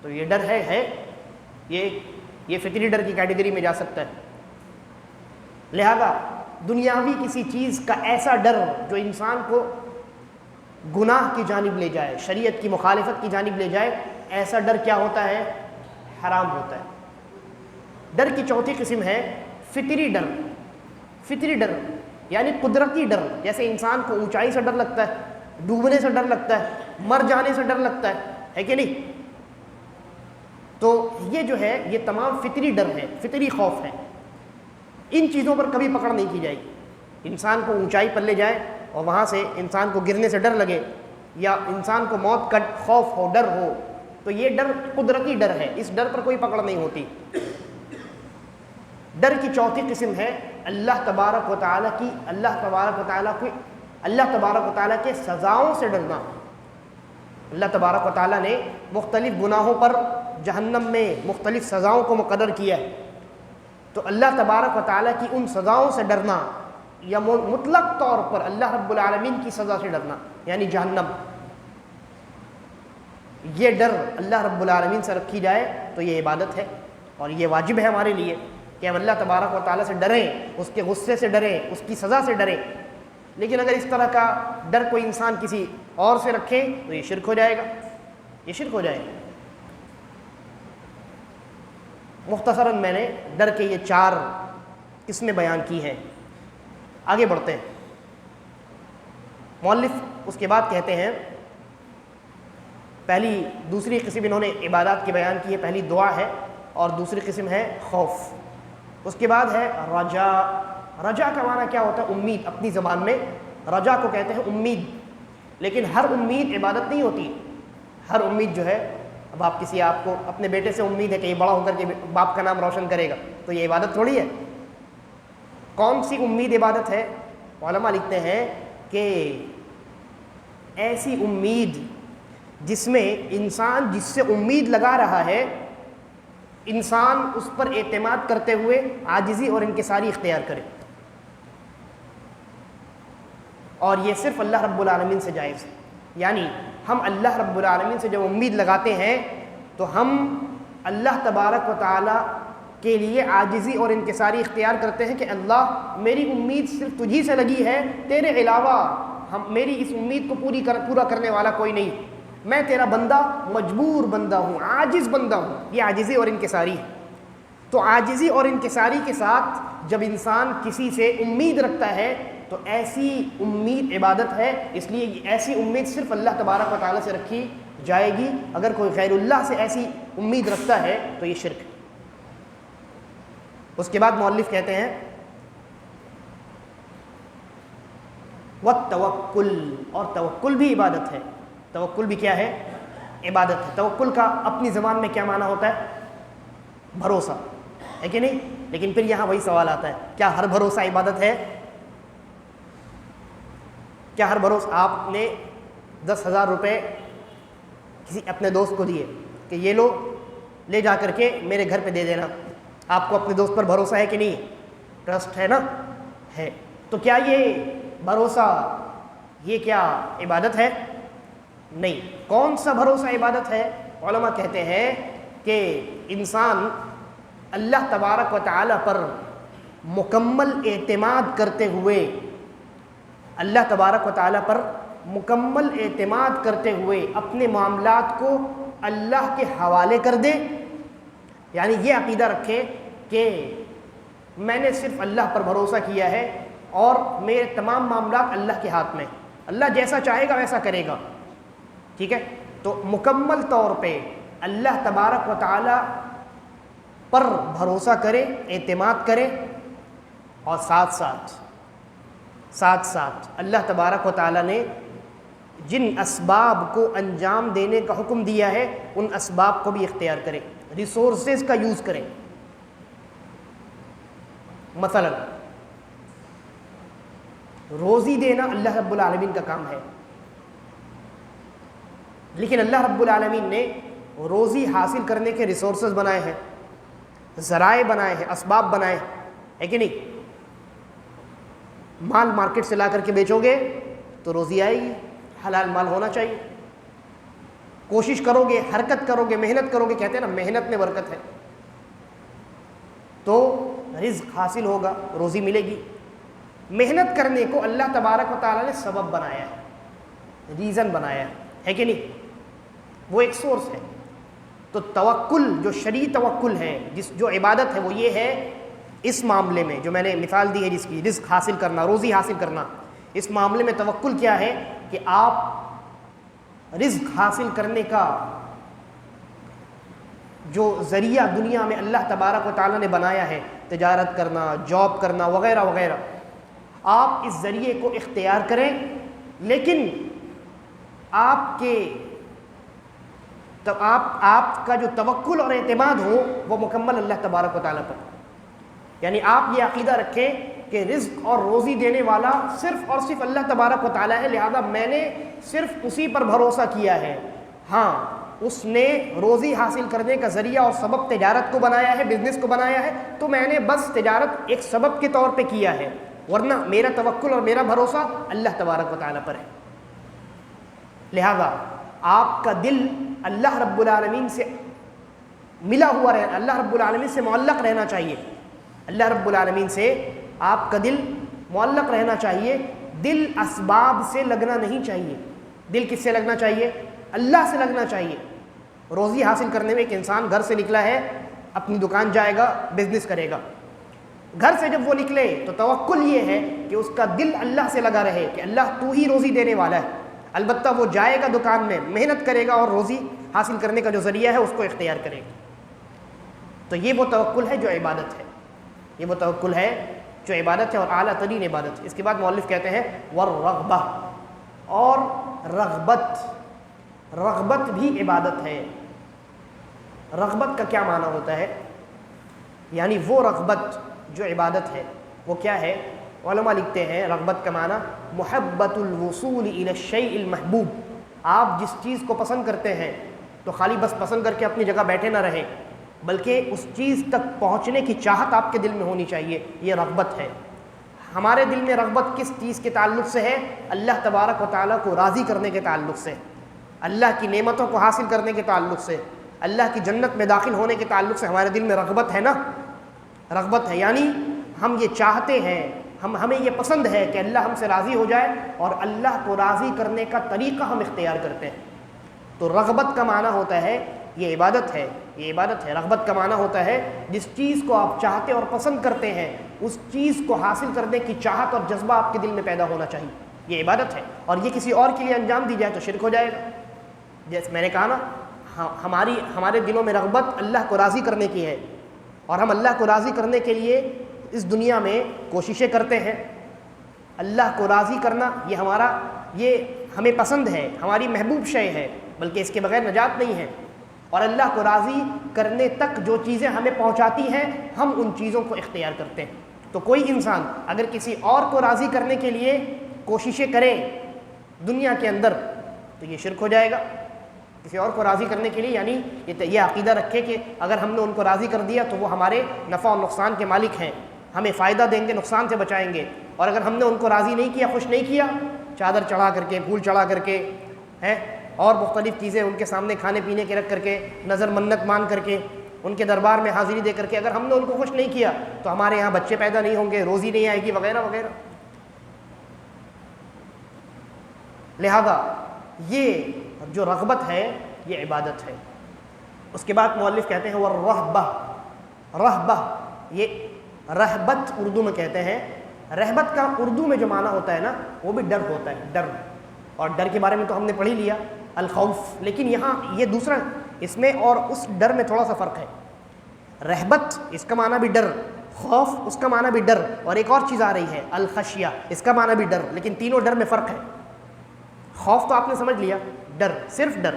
تو یہ ڈر ہے یہ فطری ڈر کی کیٹیگری میں جا سکتا ہے۔ لہذا دنیاوی کسی چیز کا ایسا ڈر جو انسان کو گناہ کی جانب لے جائے، شریعت کی مخالفت کی جانب لے جائے، ایسا ڈر کیا ہوتا ہے؟ حرام ہوتا ہے۔ ڈر کی چوتھی قسم ہے فطری ڈر۔ فطری ڈر یعنی قدرتی ڈر، جیسے انسان کو اونچائی سے ڈر لگتا ہے، ڈوبنے سے ڈر لگتا ہے، مر جانے سے ڈر لگتا ہے کہ نہیں؟ تو یہ جو ہے یہ تمام فطری ڈر ہے، فطری خوف ہے۔ ان چیزوں پر کبھی پکڑ نہیں کی جائے گی۔ انسان کو اونچائی پر لے جائے اور وہاں سے انسان کو گرنے سے ڈر لگے، یا انسان کو موت کا خوف ہو، ڈر ہو، تو یہ ڈر قدرتی ڈر ہے، اس ڈر پر کوئی پکڑ نہیں ہوتی۔ ڈر کی چوتھی قسم ہے اللہ تبارک و تعالیٰ کی، اللہ تبارک و تعالیٰ کے سزاؤں سے ڈرنا۔ اللہ تبارک و تعالیٰ نے مختلف گناہوں پر جہنم میں مختلف سزاؤں کو مقرر کیا ہے، تو اللہ تبارک و تعالیٰ کی ان سزاؤں سے ڈرنا، یا مطلق طور پر اللہ رب العالمین کی سزا سے ڈرنا یعنی جہنم، یہ ڈر اللہ رب العالمین سے رکھی جائے تو یہ عبادت ہے، اور یہ واجب ہے ہمارے لیے کہ ہم اللہ تبارک و تعالیٰ سے ڈریں، اس کے غصے سے ڈریں، اس کی سزا سے ڈریں۔ لیکن اگر اس طرح کا ڈر کوئی انسان کسی اور سے رکھے تو یہ شرک ہو جائے گا، یہ شرک ہو جائے گا۔ مختصراً میں نے ڈر کے یہ 4 قسمیں بیان کی ہیں۔ آگے بڑھتے ہیں۔ مؤلف اس کے بعد کہتے ہیں دوسری قسم انہوں نے عبادات کی بیان کی ہے، پہلی دعا ہے اور دوسری قسم ہے خوف۔ اس کے بعد ہے رجا۔ رجا کا معنی کیا ہوتا ہے؟ امید۔ اپنی زبان میں رجا کو کہتے ہیں امید، لیکن ہر امید عبادت نہیں ہوتی۔ ہر امید جو ہے، اب آپ کو اپنے بیٹے سے امید ہے کہ یہ بڑا ہو کر کے باپ کا نام روشن کرے گا، تو یہ عبادت تھوڑی ہے۔ کون سی امید عبادت ہے؟ علماء لکھتے ہیں کہ ایسی امید جس میں انسان جس سے امید لگا رہا ہے، انسان اس پر اعتماد کرتے ہوئے عاجزی اور انکساری اختیار کرے، اور یہ صرف اللہ رب العالمین سے جائز ہے۔ یعنی ہم اللہ رب العالمین سے جب امید لگاتے ہیں تو ہم اللہ تبارک و تعالیٰ کے لیے عاجزی اور انکساری اختیار کرتے ہیں کہ اللہ میری امید صرف تجھی سے لگی ہے، تیرے علاوہ میری اس امید کو پورا کرنے والا کوئی نہیں، میں تیرا بندہ، مجبور بندہ ہوں، عاجز بندہ ہوں۔ یہ عاجزی اور انکساری ہے۔ تو عاجزی اور انکساری کے ساتھ جب انسان کسی سے امید رکھتا ہے تو ایسی امید عبادت ہے، اس لیے ایسی امید صرف اللہ تبارک و تعالیٰ سے رکھی جائے گی۔ اگر کوئی غیر اللہ سے ایسی امید رکھتا ہے تو یہ شرک ہے۔ اس کے بعد مؤلف کہتے ہیں والتوکل، اور توکل بھی عبادت ہے۔ توکل بھی کیا ہے؟ عبادت ہے۔ توکل کا اپنی زبان میں کیا معنی ہوتا ہے؟ بھروسہ، ہے کہ نہیں؟ لیکن پھر یہاں وہی سوال آتا ہے، کیا ہر بھروسہ عبادت ہے؟ کیا ہر بھروسہ؟ آپ نے 10,000 روپے کسی اپنے دوست کو دیے کہ یہ لو، لے جا کر کے میرے گھر پہ دے دینا، آپ کو اپنے دوست پر بھروسہ ہے کہ نہیں؟ ٹرسٹ ہے نا؟ ہے۔ تو کیا یہ بھروسہ یہ کیا عبادت ہے؟ نہیں۔ کون سا بھروسہ عبادت ہے؟ علماء کہتے ہیں کہ انسان اللہ تبارک و تعالیٰ پر مکمل اعتماد کرتے ہوئے، اللہ تبارک و تعالیٰ پر مکمل اعتماد کرتے ہوئے اپنے معاملات کو اللہ کے حوالے کر دے، یعنی یہ عقیدہ رکھے کہ میں نے صرف اللہ پر بھروسہ کیا ہے اور میرے تمام معاملات اللہ کے ہاتھ میں، اللہ جیسا چاہے گا ویسا کرے گا، ٹھیک ہے؟ تو مکمل طور پہ اللہ تبارک و تعالی پر بھروسہ کرے، اعتماد کرے، اور ساتھ ساتھ اللہ تبارک و تعالی نے جن اسباب کو انجام دینے کا حکم دیا ہے ان اسباب کو بھی اختیار کریں، ریسورسز کا یوز کریں۔ مثلا روزی دینا اللہ رب العالمین کا کام ہے، لیکن اللہ رب العالمین نے روزی حاصل کرنے کے ریسورسز بنائے ہیں، ذرائع بنائے ہیں، اسباب بنائے ہیں کہ نہیں؟ مال مارکیٹ سے لا کر کے بیچو گے تو روزی آئے گی، حلال مال ہونا چاہیے، کوشش کرو گے، حرکت کرو گے، محنت کرو گے، کہتے ہیں نا محنت میں برکت ہے، تو رزق حاصل ہوگا، روزی ملے گی۔ محنت کرنے کو اللہ تبارک و تعالیٰ نے سبب بنایا ہے، ریزن بنایا ہے کہ نہیں؟ وہ ایک سورس ہے۔ تو توکل، جو شرعی توکل ہے، جو عبادت ہے، وہ یہ ہے اس معاملے میں جو میں نے مثال دی ہے، جس کی رزق حاصل کرنا، روزی حاصل کرنا، اس معاملے میں توکل کیا ہے کہ آپ رزق حاصل کرنے کا جو ذریعہ دنیا میں اللہ تبارک و تعالیٰ نے بنایا ہے، تجارت کرنا، جاب کرنا وغیرہ وغیرہ، آپ اس ذریعے کو اختیار کریں، لیکن آپ کا جو توکل اور اعتماد ہو وہ مکمل اللہ تبارک و تعالیٰ پر، یعنی آپ یہ عقیدہ رکھیں کہ رزق اور روزی دینے والا صرف اور صرف اللہ تبارک و تعالیٰ ہے، لہذا میں نے صرف اسی پر بھروسہ کیا ہے۔ ہاں، اس نے روزی حاصل کرنے کا ذریعہ اور سبب تجارت کو بنایا ہے، بزنس کو بنایا ہے، تو میں نے بس تجارت ایک سبب کے طور پہ کیا ہے، ورنہ میرا توکل اور میرا بھروسہ اللہ تبارک و تعالیٰ پر ہے۔ لہذا آپ کا دل اللہ رب العالمین سے ملا ہوا رہنا، اللہ رب العالمین سے معلق رہنا چاہیے، اللہ رب العالمین سے آپ کا دل معلق رہنا چاہیے، دل اسباب سے لگنا نہیں چاہیے۔ دل کس سے لگنا چاہیے؟ اللہ سے لگنا چاہیے۔ روزی حاصل کرنے میں ایک انسان گھر سے نکلا ہے، اپنی دکان جائے گا، بزنس کرے گا، گھر سے جب وہ نکلے تو توکل یہ ہے کہ اس کا دل اللہ سے لگا رہے کہ اللہ تو ہی روزی دینے والا ہے۔ البتہ وہ جائے گا دکان میں، محنت کرے گا اور روزی حاصل کرنے کا جو ذریعہ ہے اس کو اختیار کرے گا۔ تو یہ وہ توکل ہے جو عبادت ہے، یہ وہ توکل ہے جو عبادت ہے اور اعلیٰ ترین عبادت ہے۔ اس کے بعد مؤلف کہتے ہیں والرغبہ، اور رغبت بھی عبادت ہے۔ رغبت کا کیا معنی ہوتا ہے؟ یعنی وہ رغبت جو عبادت ہے وہ کیا ہے؟ علماء لکھتے ہیں رغبت کا معنی محبت الوصول الی الشیء المحبوب۔ آپ جس چیز کو پسند کرتے ہیں تو خالی بس پسند کر کے اپنی جگہ بیٹھے نہ رہیں، بلکہ اس چیز تک پہنچنے کی چاہت آپ کے دل میں ہونی چاہیے، یہ رغبت ہے۔ ہمارے دل میں رغبت کس چیز کے تعلق سے ہے؟ اللہ تبارک و تعالیٰ کو راضی کرنے کے تعلق سے، اللہ کی نعمتوں کو حاصل کرنے کے تعلق سے، اللہ کی جنت میں داخل ہونے کے تعلق سے ہمارے دل میں رغبت ہے نا، رغبت ہے، یعنی ہم یہ چاہتے ہیں، ہمیں یہ پسند ہے کہ اللہ ہم سے راضی ہو جائے، اور اللہ کو راضی کرنے کا طریقہ ہم اختیار کرتے ہیں۔ تو رغبت کا معنی ہوتا ہے یہ عبادت ہے، یہ عبادت ہے۔ رغبت کا معنی ہوتا ہے جس چیز کو آپ چاہتے اور پسند کرتے ہیں اس چیز کو حاصل کرنے کی چاہت اور جذبہ آپ کے دل میں پیدا ہونا چاہیے، یہ عبادت ہے۔ اور یہ کسی اور کے لیے انجام دی جائے تو شرک ہو جائے گا۔ جیسے میں نے کہا نا، ہمارے دلوں میں رغبت اللہ کو راضی کرنے کی ہے، اور ہم اللہ کو راضی کرنے کے لیے اس دنیا میں کوششیں کرتے ہیں۔ اللہ کو راضی کرنا یہ ہمیں پسند ہے، ہماری محبوب شے ہے، بلکہ اس کے بغیر نجات نہیں ہے۔ اور اللہ کو راضی کرنے تک جو چیزیں ہمیں پہنچاتی ہیں ہم ان چیزوں کو اختیار کرتے ہیں۔ تو کوئی انسان اگر کسی اور کو راضی کرنے کے لیے کوششیں کرے دنیا کے اندر تو یہ شرک ہو جائے گا۔ کسی اور کو راضی کرنے کے لیے، یعنی یہ عقیدہ رکھے کہ اگر ہم نے ان کو راضی کر دیا تو وہ ہمارے نفع اور نقصان کے مالک ہیں، ہمیں فائدہ دیں گے، نقصان سے بچائیں گے، اور اگر ہم نے ان کو راضی نہیں کیا، خوش نہیں کیا، چادر چڑھا کر کے، پھول چڑھا کر کے اور مختلف چیزیں ان کے سامنے کھانے پینے کے رکھ کر کے، نظر منت مان کر کے، ان کے دربار میں حاضری دے کر کے، اگر ہم نے ان کو خوش نہیں کیا تو ہمارے یہاں بچے پیدا نہیں ہوں گے، روزی نہیں آئے گی، وغیرہ وغیرہ۔ لہذا یہ جو رغبت ہے یہ عبادت ہے۔ اس کے بعد مؤلف کہتے ہیں والرہبہ، رہبہ، یہ رہبت اردو میں کہتے ہیں، رہبت کا اردو میں جو معنی ہوتا ہے نا وہ بھی ڈر ہوتا ہے، ڈر، اور ڈر کے بارے میں تو ہم نے پڑھ ہی لیا الخوف، لیکن یہاں یہ دوسرا، اس میں اور اس ڈر میں تھوڑا سا فرق ہے۔ رہبت اس کا معنی بھی ڈر، خوف اس کا معنی بھی ڈر، اور ایک اور چیز آ رہی ہے الخشیہ، اس کا معنی بھی ڈر، لیکن تینوں ڈر میں فرق ہے۔ خوف تو آپ نے سمجھ لیا، ڈر، صرف ڈر،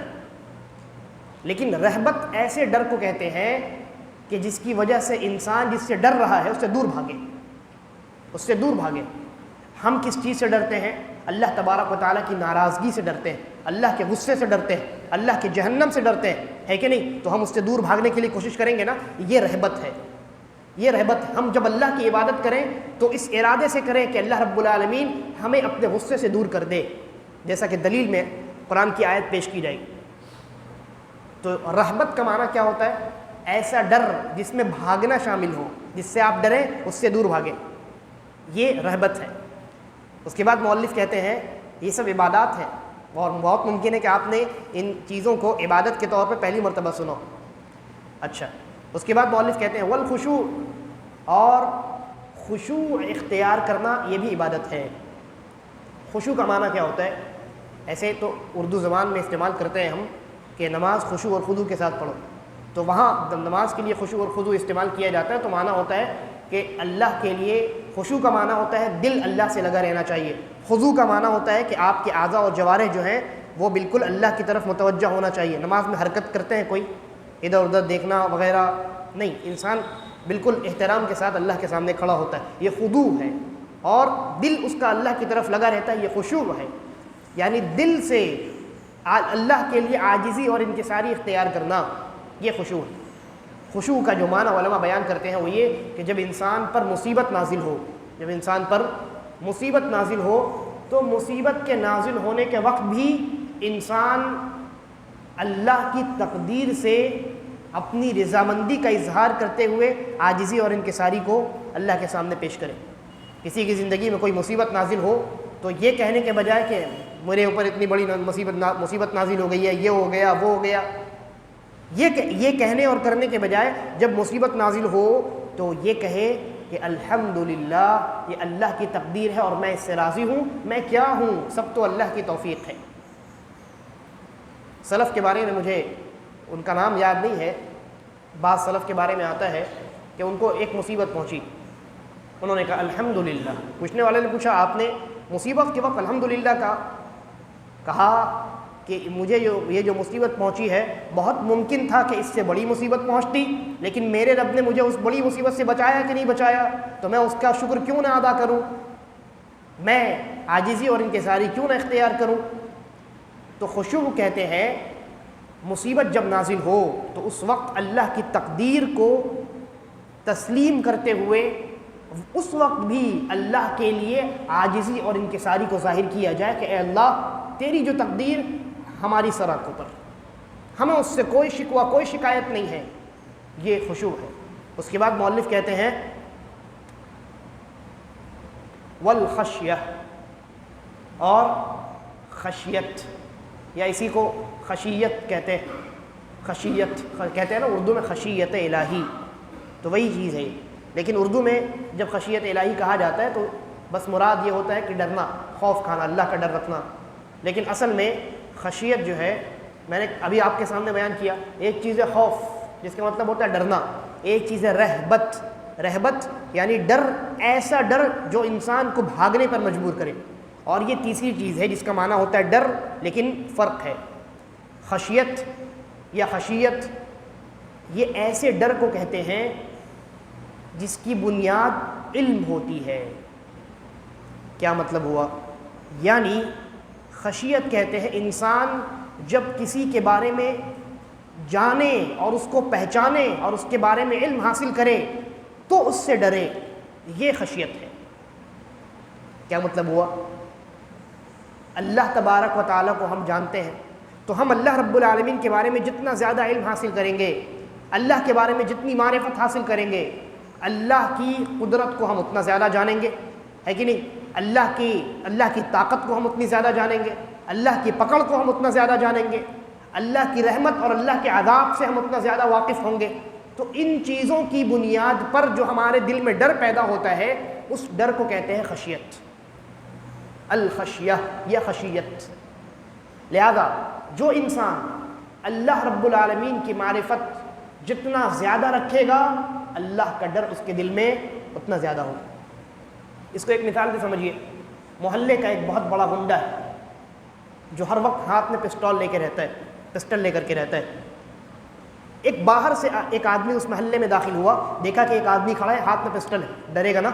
لیکن رہبت ایسے ڈر کو کہتے ہیں کہ جس کی وجہ سے انسان جس سے ڈر رہا ہے اس سے دور بھاگے، اس سے دور بھاگے۔ ہم کس چیز سے ڈرتے ہیں؟ اللہ تبارک و تعالیٰ کی ناراضگی سے ڈرتے ہیں، اللہ کے غصے سے ڈرتے ہیں، اللہ کے جہنم سے ڈرتے ہیں، ہے کہ نہیں؟ تو ہم اس سے دور بھاگنے کے لیے کوشش کریں گے نا، یہ رہبت ہے، یہ رہبت۔ ہم جب اللہ کی عبادت کریں تو اس ارادے سے کریں کہ اللہ رب العالمین ہمیں اپنے غصے سے دور کر دے، جیسا کہ دلیل میں قرآن کی آیت پیش کی جائے گی۔ تو رہبت کا معنی کیا ہوتا ہے؟ ایسا ڈر جس میں بھاگنا شامل ہو، جس سے آپ ڈریں اس سے دور بھاگیں، یہ رہبت ہے۔ اس کے بعد مؤلف کہتے ہیں یہ سب عبادات ہیں، اور بہت ممکن ہے کہ آپ نے ان چیزوں کو عبادت کے طور پہ پہلی مرتبہ سنا۔ اچھا، اس کے بعد مؤلف کہتے ہیں والخشوع، اور خشوع اختیار کرنا یہ بھی عبادت ہے۔ خشوع کا معنی کیا ہوتا ہے؟ ایسے تو اردو زبان میں استعمال کرتے ہیں ہم کہ نماز خشوع اور خضوع کے ساتھ پڑھو، تو وہاں نماز کے لیے خشوع اور خضوع استعمال کیا جاتا ہے، تو معنی ہوتا ہے کہ اللہ کے لیے، خشوع کا معنی ہوتا ہے دل اللہ سے لگا رہنا چاہیے، خضوع کا معنی ہوتا ہے کہ آپ کے اعضاء اور جوارح جو ہیں وہ بالکل اللہ کی طرف متوجہ ہونا چاہیے۔ نماز میں حرکت کرتے ہیں کوئی، ادھر ادھر دیکھنا وغیرہ نہیں، انسان بالکل احترام کے ساتھ اللہ کے سامنے کھڑا ہوتا ہے، یہ خضوع ہے، اور دل اس کا اللہ کی طرف لگا رہتا ہے، یہ خشوع ہے، یعنی دل سے اللہ کے لیے عاجزی اور انکساری اختیار کرنا، یہ خشوع ہے۔ خشوع کا جو معنی علماء بیان کرتے ہیں وہ یہ کہ جب انسان پر مصیبت نازل ہو، جب انسان پر مصیبت نازل ہو تو مصیبت کے نازل ہونے کے وقت بھی انسان اللہ کی تقدیر سے اپنی رضامندی کا اظہار کرتے ہوئے عاجزی اور انکساری کو اللہ کے سامنے پیش کرے۔ کسی کی زندگی میں کوئی مصیبت نازل ہو تو یہ کہنے کے بجائے کہ میرے اوپر اتنی بڑی مصیبت نازل ہو گئی ہے، یہ ہو گیا وہ ہو گیا، یہ کہنے اور کرنے کے بجائے جب مصیبت نازل ہو تو یہ کہے کہ الحمدللہ، یہ اللہ کی تقدیر ہے اور میں اس سے راضی ہوں، میں کیا ہوں، سب تو اللہ کی توفیق ہے۔ سلف کے بارے میں مجھے ان کا نام یاد نہیں ہے، بعض سلف کے بارے میں آتا ہے کہ ان کو ایک مصیبت پہنچی، انہوں نے کہا الحمدللہ۔ پوچھنے والے نے پوچھا آپ نے مصیبت کے وقت الحمدللہ کہا کہ مجھے یہ جو مصیبت پہنچی ہے بہت ممکن تھا کہ اس سے بڑی مصیبت پہنچتی، لیکن میرے رب نے مجھے اس بڑی مصیبت سے بچایا کہ نہیں بچایا، تو میں اس کا شکر کیوں نہ ادا کروں، میں عاجزی اور انکساری کیوں نہ اختیار کروں۔ تو خشوع کہتے ہیں مصیبت جب نازل ہو تو اس وقت اللہ کی تقدیر کو تسلیم کرتے ہوئے اس وقت بھی اللہ کے لیے عاجزی اور انکساری کو ظاہر کیا جائے کہ اے اللہ تیری جو تقدیر ہماری سر آنکھوں پر، ہمیں اس سے کوئی شکوہ کوئی شکایت نہیں ہے، یہ خشوع ہے۔ اس کے بعد مؤلف کہتے ہیں والخشیہ، اور خشیت، یا اسی کو خشیت کہتے ہیں، خشیت کہتے ہیں نا اردو میں خشیت الہی، تو وہی چیز ہے، لیکن اردو میں جب خشیت الہی کہا جاتا ہے تو بس مراد یہ ہوتا ہے کہ ڈرنا، خوف کھانا، اللہ کا ڈر رکھنا، لیکن اصل میں خشیت جو ہے میں نے ابھی آپ کے سامنے بیان کیا، ایک چیز ہے خوف جس کا مطلب ہوتا ہے ڈرنا، ایک چیز ہے رہبت، رہبت یعنی ڈر، ایسا ڈر جو انسان کو بھاگنے پر مجبور کرے، اور یہ تیسری چیز ہے جس کا معنی ہوتا ہے ڈر، لیکن فرق ہے۔ خشیت یا خشیت یہ ایسے ڈر کو کہتے ہیں جس کی بنیاد علم ہوتی ہے۔ کیا مطلب ہوا؟ یعنی خشیت کہتے ہیں انسان جب کسی کے بارے میں جانے اور اس کو پہچانے اور اس کے بارے میں علم حاصل کرے تو اس سے ڈرے، یہ خشیت ہے۔ کیا مطلب ہوا؟ اللہ تبارک و تعالیٰ کو ہم جانتے ہیں تو ہم اللہ رب العالمین کے بارے میں جتنا زیادہ علم حاصل کریں گے، اللہ کے بارے میں جتنی معرفت حاصل کریں گے، اللہ کی قدرت کو ہم اتنا زیادہ جانیں گے، ہے کہ نہیں؟ اللہ کی طاقت کو ہم اتنی زیادہ جانیں گے، اللہ کی پکڑ کو ہم اتنا زیادہ جانیں گے، اللہ کی رحمت اور اللہ کے عذاب سے ہم اتنا زیادہ واقف ہوں گے۔ تو ان چیزوں کی بنیاد پر جو ہمارے دل میں ڈر پیدا ہوتا ہے اس ڈر کو کہتے ہیں خشیت، الخشیہ یا خشیت۔ لہذا جو انسان اللہ رب العالمین کی معرفت جتنا زیادہ رکھے گا، اللہ کا ڈر اس کے دل میں اتنا زیادہ ہوگا۔ اس کو ایک مثال سے سمجھیے، محلے کا ایک بہت بڑا گنڈا ہے جو ہر وقت ہاتھ میں پسٹل لے کر کے رہتا ہے۔ ایک باہر سے ایک آدمی اس محلے میں داخل ہوا، دیکھا کہ ایک آدمی کھڑا ہے، ہاتھ میں پسٹل ہے، ڈرے گا نا،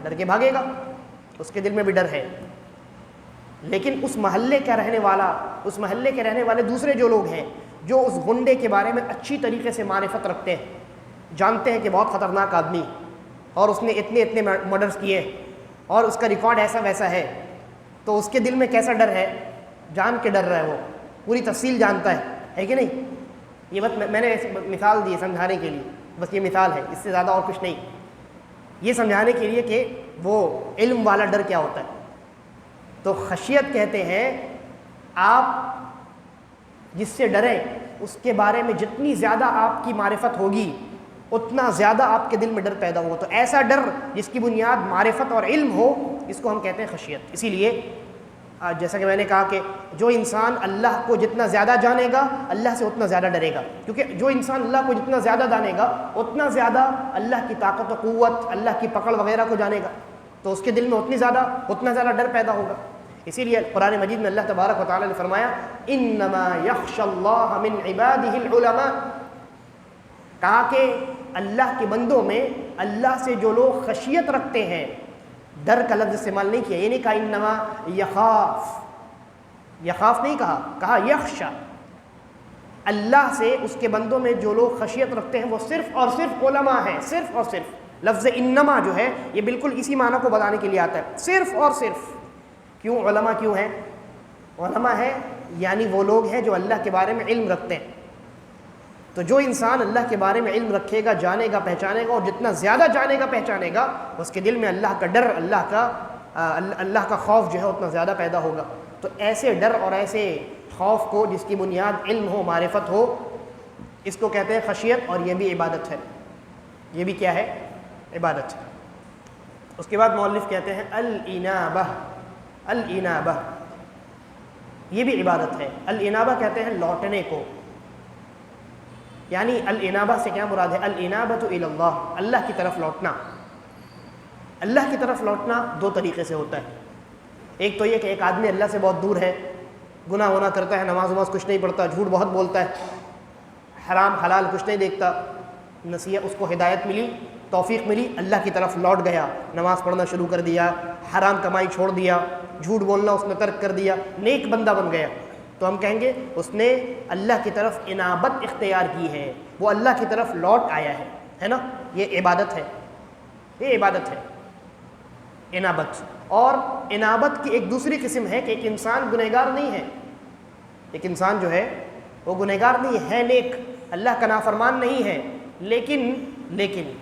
ڈر کے بھاگے گا، اس کے دل میں بھی ڈر ہے۔ لیکن اس محلے کے رہنے والے دوسرے جو لوگ ہیں، جو اس گنڈے کے بارے میں اچھی طریقے سے معرفت رکھتے ہیں، جانتے ہیں کہ بہت خطرناک آدمی اور اس نے اتنے مرڈرز کیے اور اس کا ریکارڈ ایسا ویسا ہے، تو اس کے دل میں کیسا ڈر ہے، جان کے ڈر رہا ہے، وہ پوری تفصیل جانتا ہے کہ نہیں۔ یہ بات میں نے مثال دی سمجھانے کے لیے، بس یہ مثال ہے، اس سے زیادہ اور کچھ نہیں، یہ سمجھانے کے لیے کہ وہ علم والا ڈر کیا ہوتا ہے۔ تو خشیت کہتے ہیں آپ جس سے ڈریں اس کے بارے میں جتنی زیادہ آپ کی معرفت ہوگی اتنا زیادہ آپ کے دل میں ڈر پیدا ہوگا۔ تو ایسا ڈر جس کی بنیاد معرفت اور علم ہو، اس کو ہم کہتے ہیں خشیت۔ اسی لیے جیسا کہ میں نے کہا کہ جو انسان اللہ کو جتنا زیادہ جانے گا، اللہ سے اتنا زیادہ ڈرے گا، کیونکہ جو انسان اللہ کو جتنا زیادہ جانے گا اتنا زیادہ اللہ کی طاقت و قوت، اللہ کی پکڑ وغیرہ کو جانے گا، تو اس کے دل میں اتنا زیادہ ڈر پیدا ہوگا۔ اسی لیے قرآن مجید میں اللہ تبارک و تعالیٰ نے فرمایا انما یخشی اللہ من عبادہ العلماء، کہا کہ اللہ کے بندوں میں اللہ سے جو لوگ خشیت رکھتے ہیں، ڈر کا لفظ استعمال نہیں کیا، یہ نہیں کہا انما یخاف نہیں کہا یخشا۔ اللہ سے اس کے بندوں میں جو لوگ خشیت رکھتے ہیں وہ صرف اور صرف علماء ہیں، صرف اور صرف۔ لفظ انما جو ہے یہ بالکل اسی معنی کو بتانے کے لیے آتا ہے، صرف اور صرف۔ کیوں علماء کیوں ہیں؟ علماء ہے یعنی وہ لوگ ہیں جو اللہ کے بارے میں علم رکھتے ہیں۔ تو جو انسان اللہ کے بارے میں علم رکھے گا، جانے گا، پہچانے گا، اور جتنا زیادہ جانے گا، پہچانے گا، اس کے دل میں اللہ کا ڈر، اللہ کا خوف جو ہے اتنا زیادہ پیدا ہوگا۔ تو ایسے ڈر اور ایسے خوف کو جس کی بنیاد علم ہو، معرفت ہو، اس کو کہتے ہیں خشیت، اور یہ بھی عبادت ہے۔ یہ بھی کیا ہے؟ عبادت ہے۔ اس کے بعد مؤلف کہتے ہیں الانابہ، الانابہ یہ بھی عبادت ہے۔ الانابہ کہتے ہیں لوٹنے کو، یعنی الانابہ سے کیا مراد ہے؟ الانابۃ الی اللہ، اللہ کی طرف لوٹنا۔ اللہ کی طرف لوٹنا دو طریقے سے ہوتا ہے۔ ایک تو یہ کہ ایک آدمی اللہ سے بہت دور ہے، گناہ کرتا ہے، نماز کچھ نہیں پڑھتا، جھوٹ بہت بولتا ہے، حرام حلال کچھ نہیں دیکھتا، نصیحت اس کو ہدایت ملی، توفیق ملی، اللہ کی طرف لوٹ گیا، نماز پڑھنا شروع کر دیا، حرام کمائی چھوڑ دیا، جھوٹ بولنا اس نے ترک کر دیا، نیک بندہ بن گیا، تو ہم کہیں گے اس نے اللہ کی طرف انابت اختیار کی ہے، وہ اللہ کی طرف لوٹ آیا ہے نا؟ یہ عبادت ہے، یہ عبادت ہے انابت۔ اور انابت کی ایک دوسری قسم ہے کہ ایک انسان گنہگار نہیں ہے، ایک انسان جو ہے وہ گنہگار نہیں ہے، نیک، اللہ کا نافرمان نہیں ہے، لیکن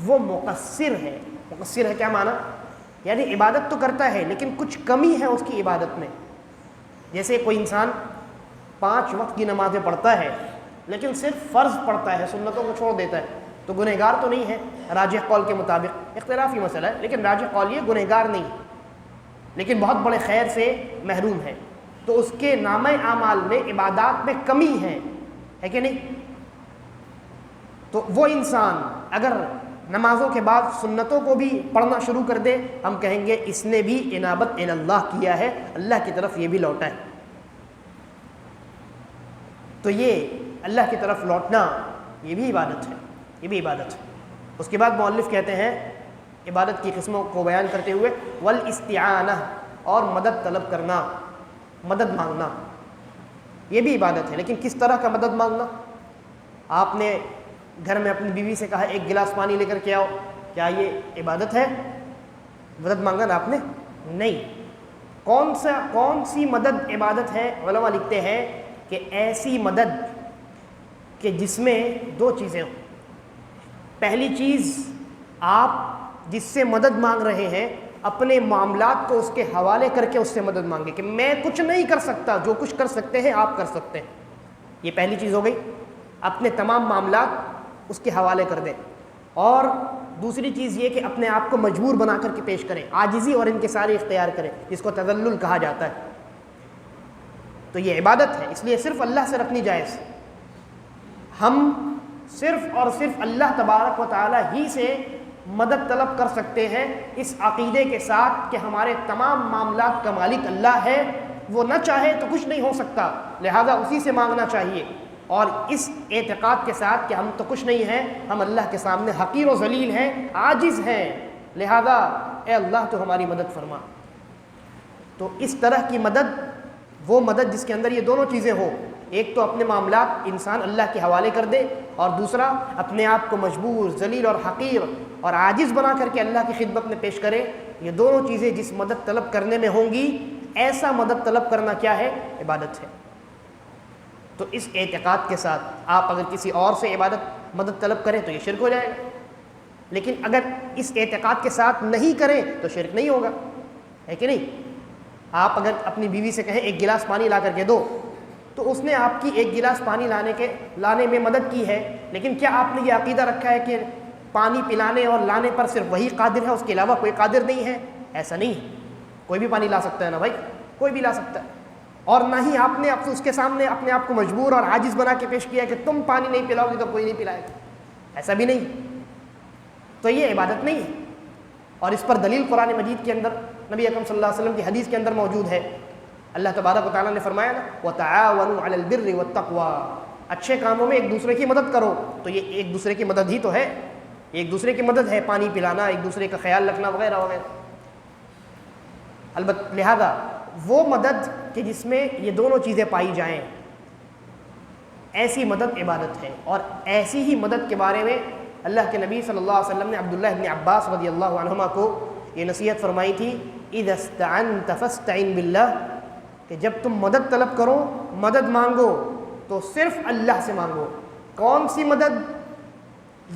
وہ مقصر ہے۔ مقصر ہے کیا معنی؟ یعنی عبادت تو کرتا ہے لیکن کچھ کمی ہے اس کی عبادت میں۔ جیسے کوئی انسان 5 وقت کی نمازیں پڑھتا ہے لیکن صرف فرض پڑھتا ہے، سنتوں کو چھوڑ دیتا ہے، تو گنہگار تو نہیں ہے راجح قول کے مطابق، اختلافی مسئلہ ہے، لیکن راجح قول یہ گنہگار نہیں، لیکن بہت بڑے خیر سے محروم ہے، تو اس کے نامہ اعمال میں عبادات میں کمی ہے کہ نہیں؟ تو وہ انسان اگر نمازوں کے بعد سنتوں کو بھی پڑھنا شروع کر دے، ہم کہیں گے اس نے بھی انابت الی اللہ کیا ہے، اللہ کی طرف یہ بھی لوٹا ہے۔ تو یہ اللہ کی طرف لوٹنا یہ بھی عبادت ہے، یہ بھی عبادت ہے۔ اس کے بعد مؤلف کہتے ہیں عبادت کی قسموں کو بیان کرتے ہوئے والاستعانہ، اور مدد طلب کرنا، مدد مانگنا، یہ بھی عبادت ہے۔ لیکن کس طرح کا مدد مانگنا؟ آپ نے گھر میں اپنی بیوی سے کہا ایک گلاس پانی لے کر کے آؤ، کیا یہ عبادت ہے؟ مدد مانگا نا آپ نے؟ نہیں۔ کون سی مدد عبادت ہے؟ علماء لکھتے ہیں کہ ایسی مدد کہ جس میں 2 چیزیں ہوں۔ پہلی چیز، آپ جس سے مدد مانگ رہے ہیں اپنے معاملات کو اس کے حوالے کر کے اس سے مدد مانگے کہ میں کچھ نہیں کر سکتا، جو کچھ کر سکتے ہیں آپ کر سکتے ہیں، یہ پہلی چیز ہو گئی۔ اپنے تمام معاملات اس کے حوالے کر دیں۔ اور دوسری چیز یہ کہ اپنے آپ کو مجبور بنا کر کے پیش کریں، عاجزی اور انکساری اختیار کریں، جس کو تذلل کہا جاتا ہے. تو یہ عبادت ہے، اس لیے صرف اللہ سے رکھنی جائز. ہم صرف اور صرف اللہ تبارک و تعالی ہی سے مدد طلب کر سکتے ہیں اس عقیدے کے ساتھ کہ ہمارے تمام معاملات کا مالک اللہ ہے، وہ نہ چاہے تو کچھ نہیں ہو سکتا، لہذا اسی سے مانگنا چاہیے. اور اس اعتقاد کے ساتھ کہ ہم تو کچھ نہیں ہیں، ہم اللہ کے سامنے حقیر و ذلیل ہیں، عاجز ہیں، لہذا اے اللہ تو ہماری مدد فرما. تو اس طرح کی مدد، وہ مدد جس کے اندر یہ دونوں چیزیں ہوں، ایک تو اپنے معاملات انسان اللہ کے حوالے کر دے، اور دوسرا اپنے آپ کو مجبور، ذلیل اور حقیر اور عاجز بنا کر کے اللہ کی خدمت میں پیش کرے. یہ دونوں چیزیں جس مدد طلب کرنے میں ہوں گی، ایسا مدد طلب کرنا کیا ہے؟ عبادت ہے. تو اس اعتقاد کے ساتھ آپ اگر کسی اور سے مدد طلب کریں تو یہ شرک ہو جائے گا، لیکن اگر اس اعتقاد کے ساتھ نہیں کریں تو شرک نہیں ہوگا، ہے کہ نہیں؟ آپ اگر اپنی بیوی سے کہیں ایک گلاس پانی لا کر کے دو، تو اس نے آپ کی ایک گلاس پانی لانے میں مدد کی ہے، لیکن کیا آپ نے یہ عقیدہ رکھا ہے کہ پانی پلانے اور لانے پر صرف وہی قادر ہے، اس کے علاوہ کوئی قادر نہیں ہے؟ ایسا نہیں ہے. کوئی بھی پانی لا سکتا ہے نا بھائی، کوئی بھی لا سکتا ہے. اور نہ ہی آپ نے اس کے سامنے اپنے آپ کو مجبور اور عاجز بنا کے پیش کیا کہ تم پانی نہیں پلاؤ گے تو کوئی نہیں پلائے گا، ایسا بھی نہیں. تو یہ عبادت نہیں ہے. اور اس پر دلیل قرآن مجید کے اندر نبی اکرم صلی اللہ علیہ وسلم کی حدیث کے اندر موجود ہے. اللہ تبارک و تعالیٰ نے فرمایا نا وَتَعَاوَنُوا عَلَى الْبِرِّ وَالتَّقْوَىٰ، اچھے کاموں میں ایک دوسرے کی مدد کرو. تو یہ ایک دوسرے کی مدد ہی تو ہے، ایک دوسرے کی مدد ہے، پانی پلانا، ایک دوسرے کا خیال رکھنا وغیرہ وغیرہ. البتہ لہذا وہ مدد کہ جس میں یہ دونوں چیزیں پائی جائیں، ایسی مدد عبادت ہے. اور ایسی ہی مدد کے بارے میں اللہ کے نبی صلی اللہ علیہ وسلم نے عبداللہ ابن عباس رضی اللہ عنہما کو یہ نصیحت فرمائی تھی اِذَا اسْتَعَنْتَ فَاسْتَعِنْ بِاللَّهِ، کہ جب تم مدد طلب کرو، مدد مانگو تو صرف اللہ سے مانگو. کون سی مدد؟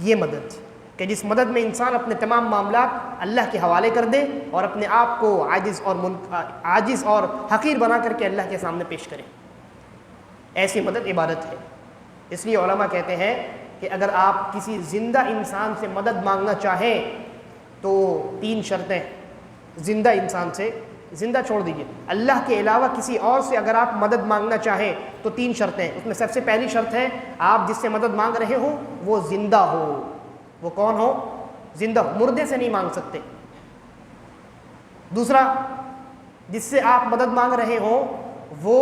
یہ مدد کہ جس مدد میں انسان اپنے تمام معاملات اللہ کے حوالے کر دے اور اپنے آپ کو عاجز اور حقیر بنا کر کے اللہ کے سامنے پیش کرے. ایسی مدد عبادت ہے. اس لیے علماء کہتے ہیں کہ اگر آپ کسی زندہ انسان سے مدد مانگنا چاہیں تو 3 شرطیں. زندہ انسان سے، زندہ چھوڑ دیجئے، اللہ کے علاوہ کسی اور سے اگر آپ مدد مانگنا چاہیں تو 3 شرطیں. اس میں سب سے پہلی شرط ہے آپ جس سے مدد مانگ رہے ہو وہ زندہ ہو. وہ کون ہو؟ زندہ ہو، مردے سے نہیں مانگ سکتے. دوسرا، جس سے آپ مدد مانگ رہے ہو وہ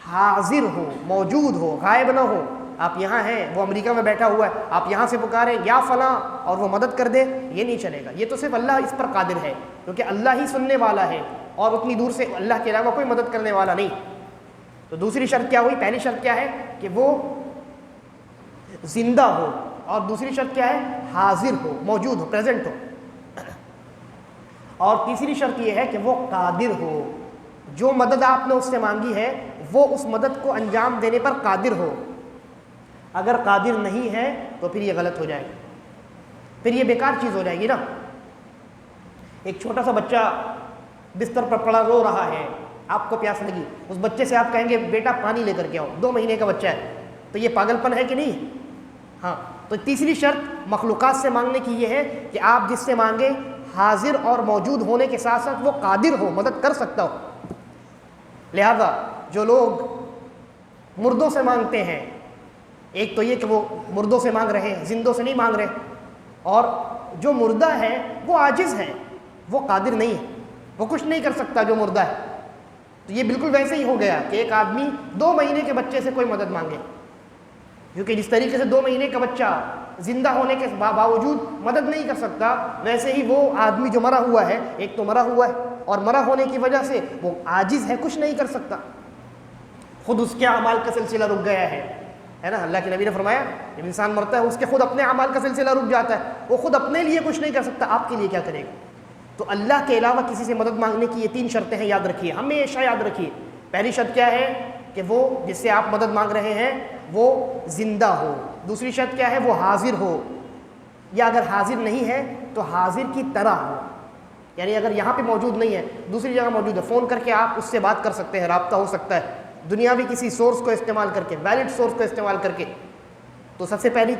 حاضر ہو، موجود ہو، غائب نہ ہو. آپ یہاں ہیں، وہ امریکہ میں بیٹھا ہوا ہے، آپ یہاں سے پکاریں یا فلاں اور وہ مدد کر دے، یہ نہیں چلے گا. یہ تو صرف اللہ اس پر قادر ہے، کیونکہ اللہ ہی سننے والا ہے اور اتنی دور سے اللہ کے علاوہ کوئی مدد کرنے والا نہیں. تو دوسری شرط کیا ہوئی؟ پہلی شرط کیا ہے کہ وہ زندہ ہو، اور دوسری شرط کیا ہے؟ حاضر ہو، موجود ہو، پریزنٹ ہو. اور تیسری شرط یہ ہے کہ وہ قادر ہو. جو مدد آپ نے اس سے مانگی ہے وہ اس مدد کو انجام دینے پر قادر ہو. اگر قادر نہیں ہے تو پھر یہ غلط ہو جائے گا، پھر یہ بیکار چیز ہو جائے گی نا. ایک چھوٹا سا بچہ بستر پر پڑا رو رہا ہے، آپ کو پیاس لگی، اس بچے سے آپ کہیں گے بیٹا پانی لے کر کے آؤ، 2 مہینے کا بچہ ہے، تو یہ پاگل پن ہے کہ نہیں؟ ہاں. تو تیسری شرط مخلوقات سے مانگنے کی یہ ہے کہ آپ جس سے مانگے حاضر اور موجود ہونے کے ساتھ ساتھ وہ قادر ہو، مدد کر سکتا ہو. لہذا جو لوگ مردوں سے مانگتے ہیں، ایک تو یہ کہ وہ مردوں سے مانگ رہے ہیں، زندوں سے نہیں مانگ رہے، اور جو مردہ ہے وہ عاجز ہے، وہ قادر نہیں ہے، وہ کچھ نہیں کر سکتا جو مردہ ہے. تو یہ بالکل ویسے ہی ہو گیا کہ ایک آدمی 2 مہینے کے بچے سے کوئی مدد مانگے، کیونکہ جس طریقے سے 2 مہینے کا بچہ زندہ ہونے کے باوجود مدد نہیں کر سکتا، ویسے ہی وہ آدمی جو مرا ہوا ہے، ایک تو مرا ہوا ہے اور مرا ہونے کی وجہ سے وہ عاجز ہے، کچھ نہیں کر سکتا، خود اس کے اعمال کا سلسلہ رک گیا ہے نا. اللہ کے نبی نے فرمایا جب انسان مرتا ہے اس کے خود اپنے اعمال کا سلسلہ رک جاتا ہے، وہ خود اپنے لیے کچھ نہیں کر سکتا، آپ کے لیے کیا کرے گا؟ تو اللہ کے علاوہ کسی سے مدد مانگنے کی یہ 3 شرطیں ہیں، یاد رکھیے، ہمیشہ یاد رکھیے. پہلی شرط کیا ہے کہ وہ جس سے آپ مدد مانگ رہے ہیں وہ زندہ ہو. دوسری شرط کیا ہے؟ وہ حاضر ہو، یا اگر حاضر نہیں ہے تو حاضر کی طرح ہو، یعنی اگر یہاں پہ موجود نہیں ہے، دوسری جگہ موجود ہے، فون کر کے آپ اس سے بات کر سکتے ہیں، رابطہ ہو سکتا ہے دنیاوی کسی سورس کو استعمال کر کے، ویلڈ سورس کو استعمال کر کے. تو سب سے پہلی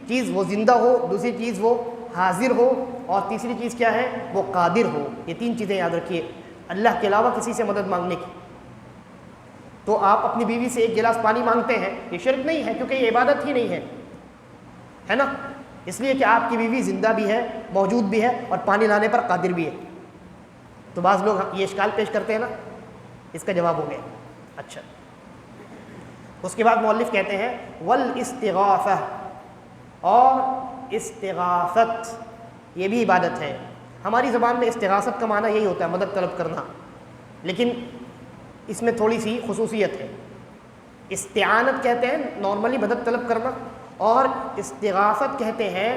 چیز وہ زندہ ہو، دوسری چیز وہ حاضر ہو، اور تیسری چیز کیا ہے؟ وہ قادر ہو۔ یہ 3 چیزیں یاد رکھیے اللہ کے علاوہ کسی سے مدد مانگنے کی۔ تو آپ اپنی بیوی سے 1 گلاس پانی مانگتے ہیں، یہ شرک نہیں ہے کیونکہ یہ عبادت ہی نہیں ہے نا، اس لیے کہ آپ کی بیوی زندہ بھی ہے، موجود بھی ہے، اور پانی لانے پر قادر بھی ہے۔ تو بعض لوگ یہ اشکال پیش کرتے ہیں نا، اس کا جواب ہو گیا۔ اچھا، اس کے بعد مؤلف کہتے ہیں والاستغاثہ، اور استغاثت یہ بھی عبادت ہے۔ ہماری زبان میں استغاثت کا معنی یہی ہوتا ہے مدد طلب کرنا، لیکن اس میں تھوڑی سی خصوصیت ہے۔ استعانت کہتے ہیں نارملی مدد طلب کرنا، اور استغاثت کہتے ہیں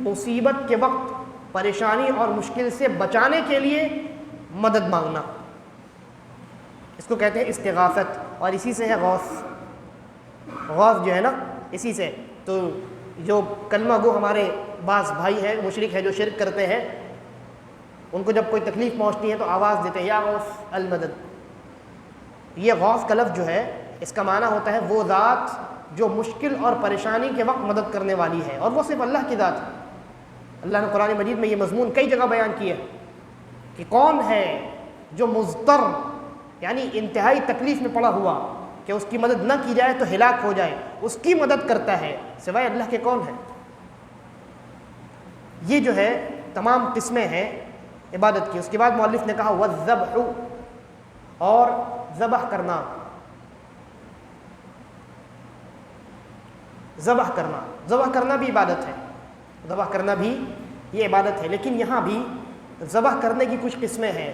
مصیبت کے وقت پریشانی اور مشکل سے بچانے کے لیے مدد مانگنا، اس کو کہتے ہیں استغاثت، اور اسی سے ہے غوث۔ غوث جو ہے نا، اسی سے۔ تو جو کلمہ گو ہمارے بعض بھائی ہیں مشرک ہیں جو شرک کرتے ہیں، ان کو جب کوئی تکلیف پہنچتی ہے تو آواز دیتے ہیں یا غوث المدد۔ یہ غوث کا لفظ جو ہے اس کا معنی ہوتا ہے وہ ذات جو مشکل اور پریشانی کے وقت مدد کرنے والی ہے، اور وہ صرف اللہ کی ذات ہے۔ اللہ نے قرآن مجید میں یہ مضمون کئی جگہ بیان کیا ہے کہ کون ہے جو مضطر یعنی انتہائی تکلیف میں پڑا ہوا کہ اس کی مدد نہ کی جائے تو ہلاک ہو جائے، اس کی مدد کرتا ہے، سوائے اللہ کے کون ہے؟ یہ جو ہے تمام قسمیں ہیں عبادت کی۔ اس کے بعد مؤلف نے کہا والذبح، اور ذبح کرنا۔ ذبح کرنا بھی عبادت ہے، ذبح کرنا بھی یہ عبادت ہے، لیکن یہاں بھی ذبح کرنے کی کچھ قسمیں ہیں۔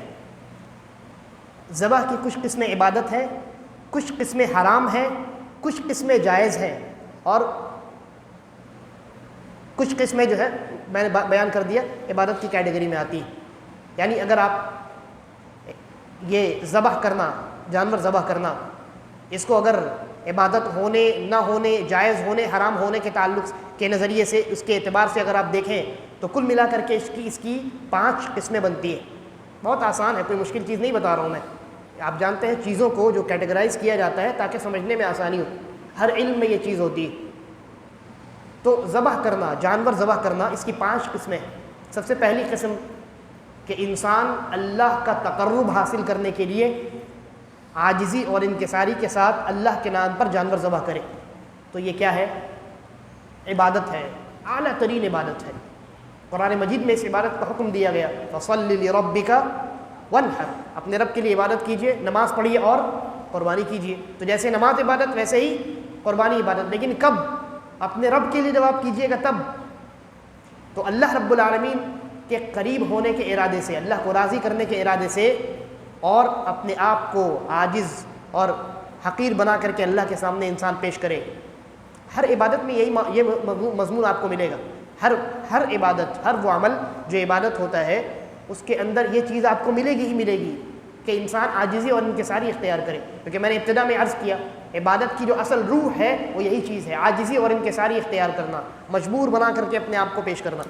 ذبح کی کچھ قسمیں عبادت ہے، کچھ قسمیں حرام ہیں، کچھ قسمیں جائز ہیں، اور کچھ قسمیں جو ہے میں نے بیان کر دیا عبادت کی کیٹیگری میں آتی ہے۔ یعنی اگر آپ یہ ذبح کرنا، جانور ذبح کرنا، اس کو اگر عبادت ہونے نہ ہونے، جائز ہونے حرام ہونے کے تعلق کے نظریے سے، اس کے اعتبار سے اگر آپ دیکھیں تو کل ملا کر کے اس کی 5 قسمیں بنتی ہیں۔ بہت آسان ہے، کوئی مشکل چیز نہیں بتا رہا ہوں میں۔ آپ جانتے ہیں چیزوں کو جو کیٹیگرائز کیا جاتا ہے تاکہ سمجھنے میں آسانی ہو، ہر علم میں یہ چیز ہوتی ہے۔ تو ذبح کرنا، جانور ذبح کرنا، اس کی 5 قسمیں ہیں۔ سب سے پہلی قسم کہ انسان اللہ کا تقرب حاصل کرنے کے لیے عاجزی اور انکساری کے ساتھ اللہ کے نام پر جانور ذبح کرے، تو یہ کیا ہے؟ عبادت ہے، اعلیٰ ترین عبادت ہے۔ قرآن مجید میں اس عبادت کا حکم دیا گیا فَصَلِّ لِرَبِّكَ وَانْحَرْ، اپنے رب کے لیے عبادت کیجئے، نماز پڑھیے اور قربانی کیجئے۔ تو جیسے نماز عبادت ویسے ہی قربانی عبادت، لیکن کب؟ اپنے رب کے لیے جب آپ کیجئے گا تب۔ تو اللہ رب العالمین کے قریب ہونے کے ارادے سے، اللہ کو راضی کرنے کے ارادے سے، اور اپنے آپ کو عاجز اور حقیر بنا کر کے اللہ کے سامنے انسان پیش کرے۔ ہر عبادت میں یہ مضمون آپ کو ملے گا۔ ہر عبادت، ہر وہ عمل جو عبادت ہوتا ہے اس کے اندر یہ چیز آپ کو ملے گی ہی ملے گی کہ انسان عاجزی اور انکساری اختیار کرے، کیونکہ میں نے ابتدا میں عرض کیا عبادت کی جو اصل روح ہے وہ یہی چیز ہے، عاجزی اور انکساری اختیار کرنا، مجبور بنا کر کے اپنے آپ کو پیش کرنا۔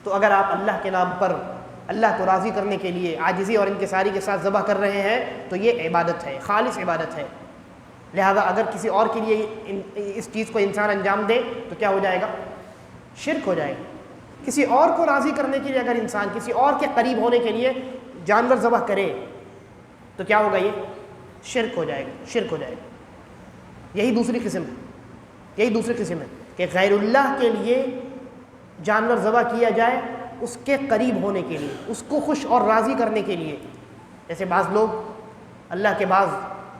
تو اگر آپ اللہ کے نام پر اللہ کو راضی کرنے کے لیے عاجزی اور انکساری کے ساتھ ذبح کر رہے ہیں تو یہ عبادت ہے، خالص عبادت ہے۔ لہذا اگر کسی اور کے لیے اس چیز کو انسان انجام دے تو کیا ہو جائے گا؟ شرک ہو جائے گا۔ کسی اور کو راضی کرنے کے لیے اگر انسان کسی اور کے قریب ہونے کے لیے جانور ذبح کرے تو کیا ہوگا؟ یہ شرک ہو جائے گا، شرک ہو جائے گا۔ یہی دوسری قسم ہے کہ غیر اللہ کے لیے جانور ذبح کیا جائے اس کے قریب ہونے کے لیے، اس کو خوش اور راضی کرنے کے لیے۔ جیسے بعض لوگ اللہ کے بعض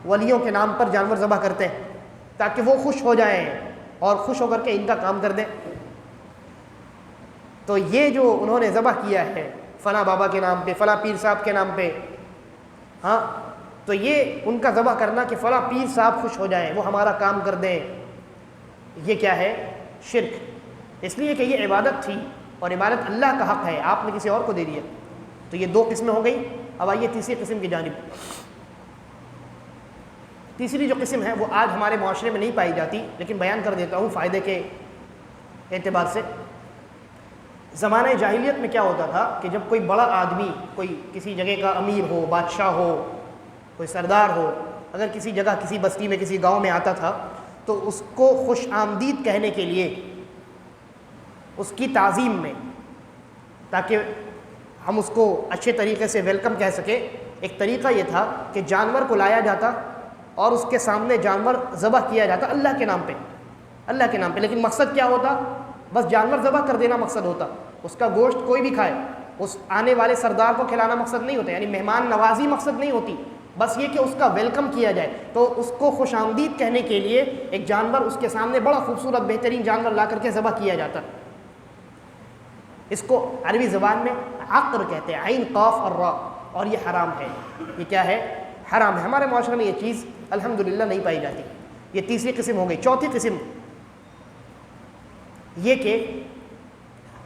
ولیوں کے نام پر جانور ذبح کرتے ہیں تاکہ وہ خوش ہو جائیں اور خوش ہو کر کے ان کا کام کر دیں۔ تو یہ جو انہوں نے ذبح کیا ہے فلاں بابا کے نام پہ، فلاں پیر صاحب کے نام پہ، ہاں، تو یہ ان کا ذبح کرنا کہ فلاں پیر صاحب خوش ہو جائیں، وہ ہمارا کام کر دیں، یہ کیا ہے؟ شرک۔ اس لیے کہ یہ عبادت تھی اور عبادت اللہ کا حق ہے، آپ نے کسی اور کو دے دیا۔ تو یہ 2 قسمیں ہو گئی۔ اب آئیے تیسری قسم کی جانب۔ تیسری جو قسم ہے وہ آج ہمارے معاشرے میں نہیں پائی جاتی، لیکن بیان کر دیتا ہوں فائدے کے اعتبار سے۔ زمانہ جاہلیت میں کیا ہوتا تھا کہ جب کوئی بڑا آدمی، کوئی کسی جگہ کا امیر ہو، بادشاہ ہو، کوئی سردار ہو، اگر کسی جگہ، کسی بستی میں، کسی گاؤں میں آتا تھا تو اس کو خوش آمدید کہنے کے لیے، اس کی تعظیم میں، تاکہ ہم اس کو اچھے طریقے سے ویلکم کہہ سکیں، ایک طریقہ یہ تھا کہ جانور کو لایا جاتا اور اس کے سامنے جانور ذبح کیا جاتا اللہ کے نام پہ، اللہ کے نام پہ. لیکن مقصد کیا ہوتا؟ بس جانور ذبح کر دینا مقصد ہوتا. اس کا گوشت کوئی بھی کھائے، اس آنے والے سردار کو کھلانا مقصد نہیں ہوتا، یعنی مہمان نوازی مقصد نہیں ہوتی، بس یہ کہ اس کا ویلکم کیا جائے. تو اس کو خوش آمدید کہنے کے لیے ایک جانور اس کے سامنے، بڑا خوبصورت بہترین جانور لا کر کے ذبح کیا جاتا. اس کو عربی زبان میں عقر کہتے ہیں، عین قاف اور را، اور یہ حرام ہے. یہ کیا ہے؟ حرام ہے. ہمارے معاشرے میں یہ چیز الحمدللہ نہیں پائی جاتی. یہ تیسری قسم ہو گئی. چوتھی قسم یہ کہ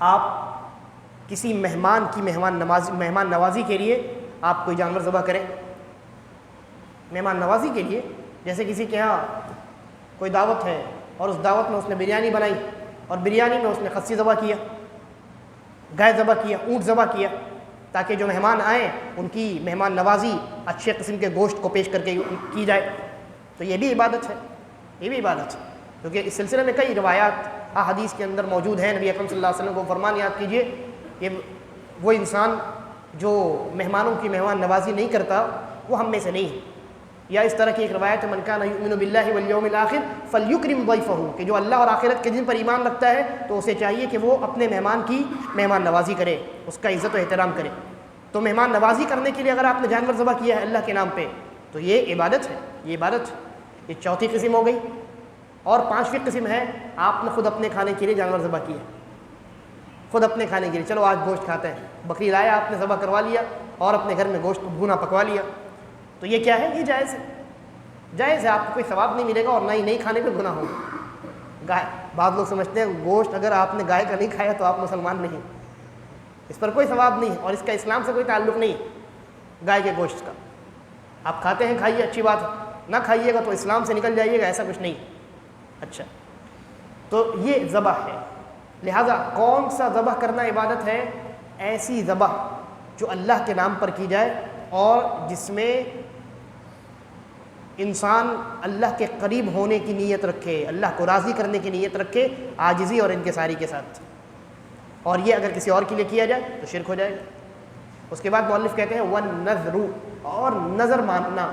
آپ کسی مہمان کی مہمان نوازی کے لیے آپ کوئی جانور ذبح کریں. مہمان نوازی کے لیے، جیسے کسی کے ہاں کوئی دعوت ہے اور اس دعوت میں اس نے بریانی بنائی، اور بریانی میں اس نے خصی ذبح کیا، گائے ذبح کیا، اونٹ ذبح کیا، تاکہ جو مہمان آئیں ان کی مہمان نوازی اچھے قسم کے گوشت کو پیش کر کے کی جائے. تو یہ بھی عبادت ہے، یہ بھی عبادت ہے. کیونکہ اس سلسلے میں کئی روایات حدیث کے اندر موجود ہیں. نبی اکرم صلی اللہ علیہ وسلم کو فرمان یاد کیجئے، یہ وہ انسان جو مہمانوں کی مہمان نوازی نہیں کرتا وہ ہم میں سے نہیں ہے. یا اس طرح کی ایک روایت ہے، من کان یؤمن باللہ والیوم الآخر فلیکرم ضیفہ، کہ جو اللہ اور آخرت کے دن پر ایمان رکھتا ہے تو اسے چاہیے کہ وہ اپنے مہمان کی مہمان نوازی کرے، اس کا عزت و احترام کرے. تو مہمان نوازی کرنے کے لیے اگر آپ نے جانور ذبح کیا ہے اللہ کے نام پہ تو یہ عبادت ہے، یہ عبادت ہے. یہ چوتھی قسم ہو گئی. اور پانچویں قسم ہے، آپ نے خود اپنے کھانے کے لیے جانور ذبح کیا، خود اپنے کھانے کے لیے. چلو آج گوشت کھاتے ہیں، بکری لایا، آپ نے ذبح کروا لیا اور اپنے گھر میں گوشت بھونا پکوا لیا. تو یہ کیا ہے؟ یہ جائز ہے، جائز ہے. آپ کو کوئی ثواب نہیں ملے گا اور نہ ہی نہیں کھانے پہ گناہ ہوگا. گائے، بعض لوگ سمجھتے ہیں گوشت اگر آپ نے گائے کا نہیں کھایا تو آپ مسلمان نہیں، اس پر کوئی ثواب نہیں اور اس کا اسلام سے کوئی تعلق نہیں گائے کے گوشت کا. آپ کھاتے ہیں کھائیے، اچھی بات ہے، نہ کھائیے گا تو اسلام سے نکل جائیے گا، ایسا کچھ نہیں. اچھا، تو یہ ذبح ہے. لہذا کون سا ذبح کرنا عبادت ہے؟ ایسی ذبح جو اللہ کے نام پر کی جائے اور جس میں انسان اللہ کے قریب ہونے کی نیت رکھے، اللہ کو راضی کرنے کی نیت رکھے، عاجزی اور انکساری کے ساتھ. اور یہ اگر کسی اور کے لیے کیا جائے تو شرک ہو جائے گا. اس کے بعد مؤلف کہتے ہیں وَالنَّذْرُ، اور نظر ماننا.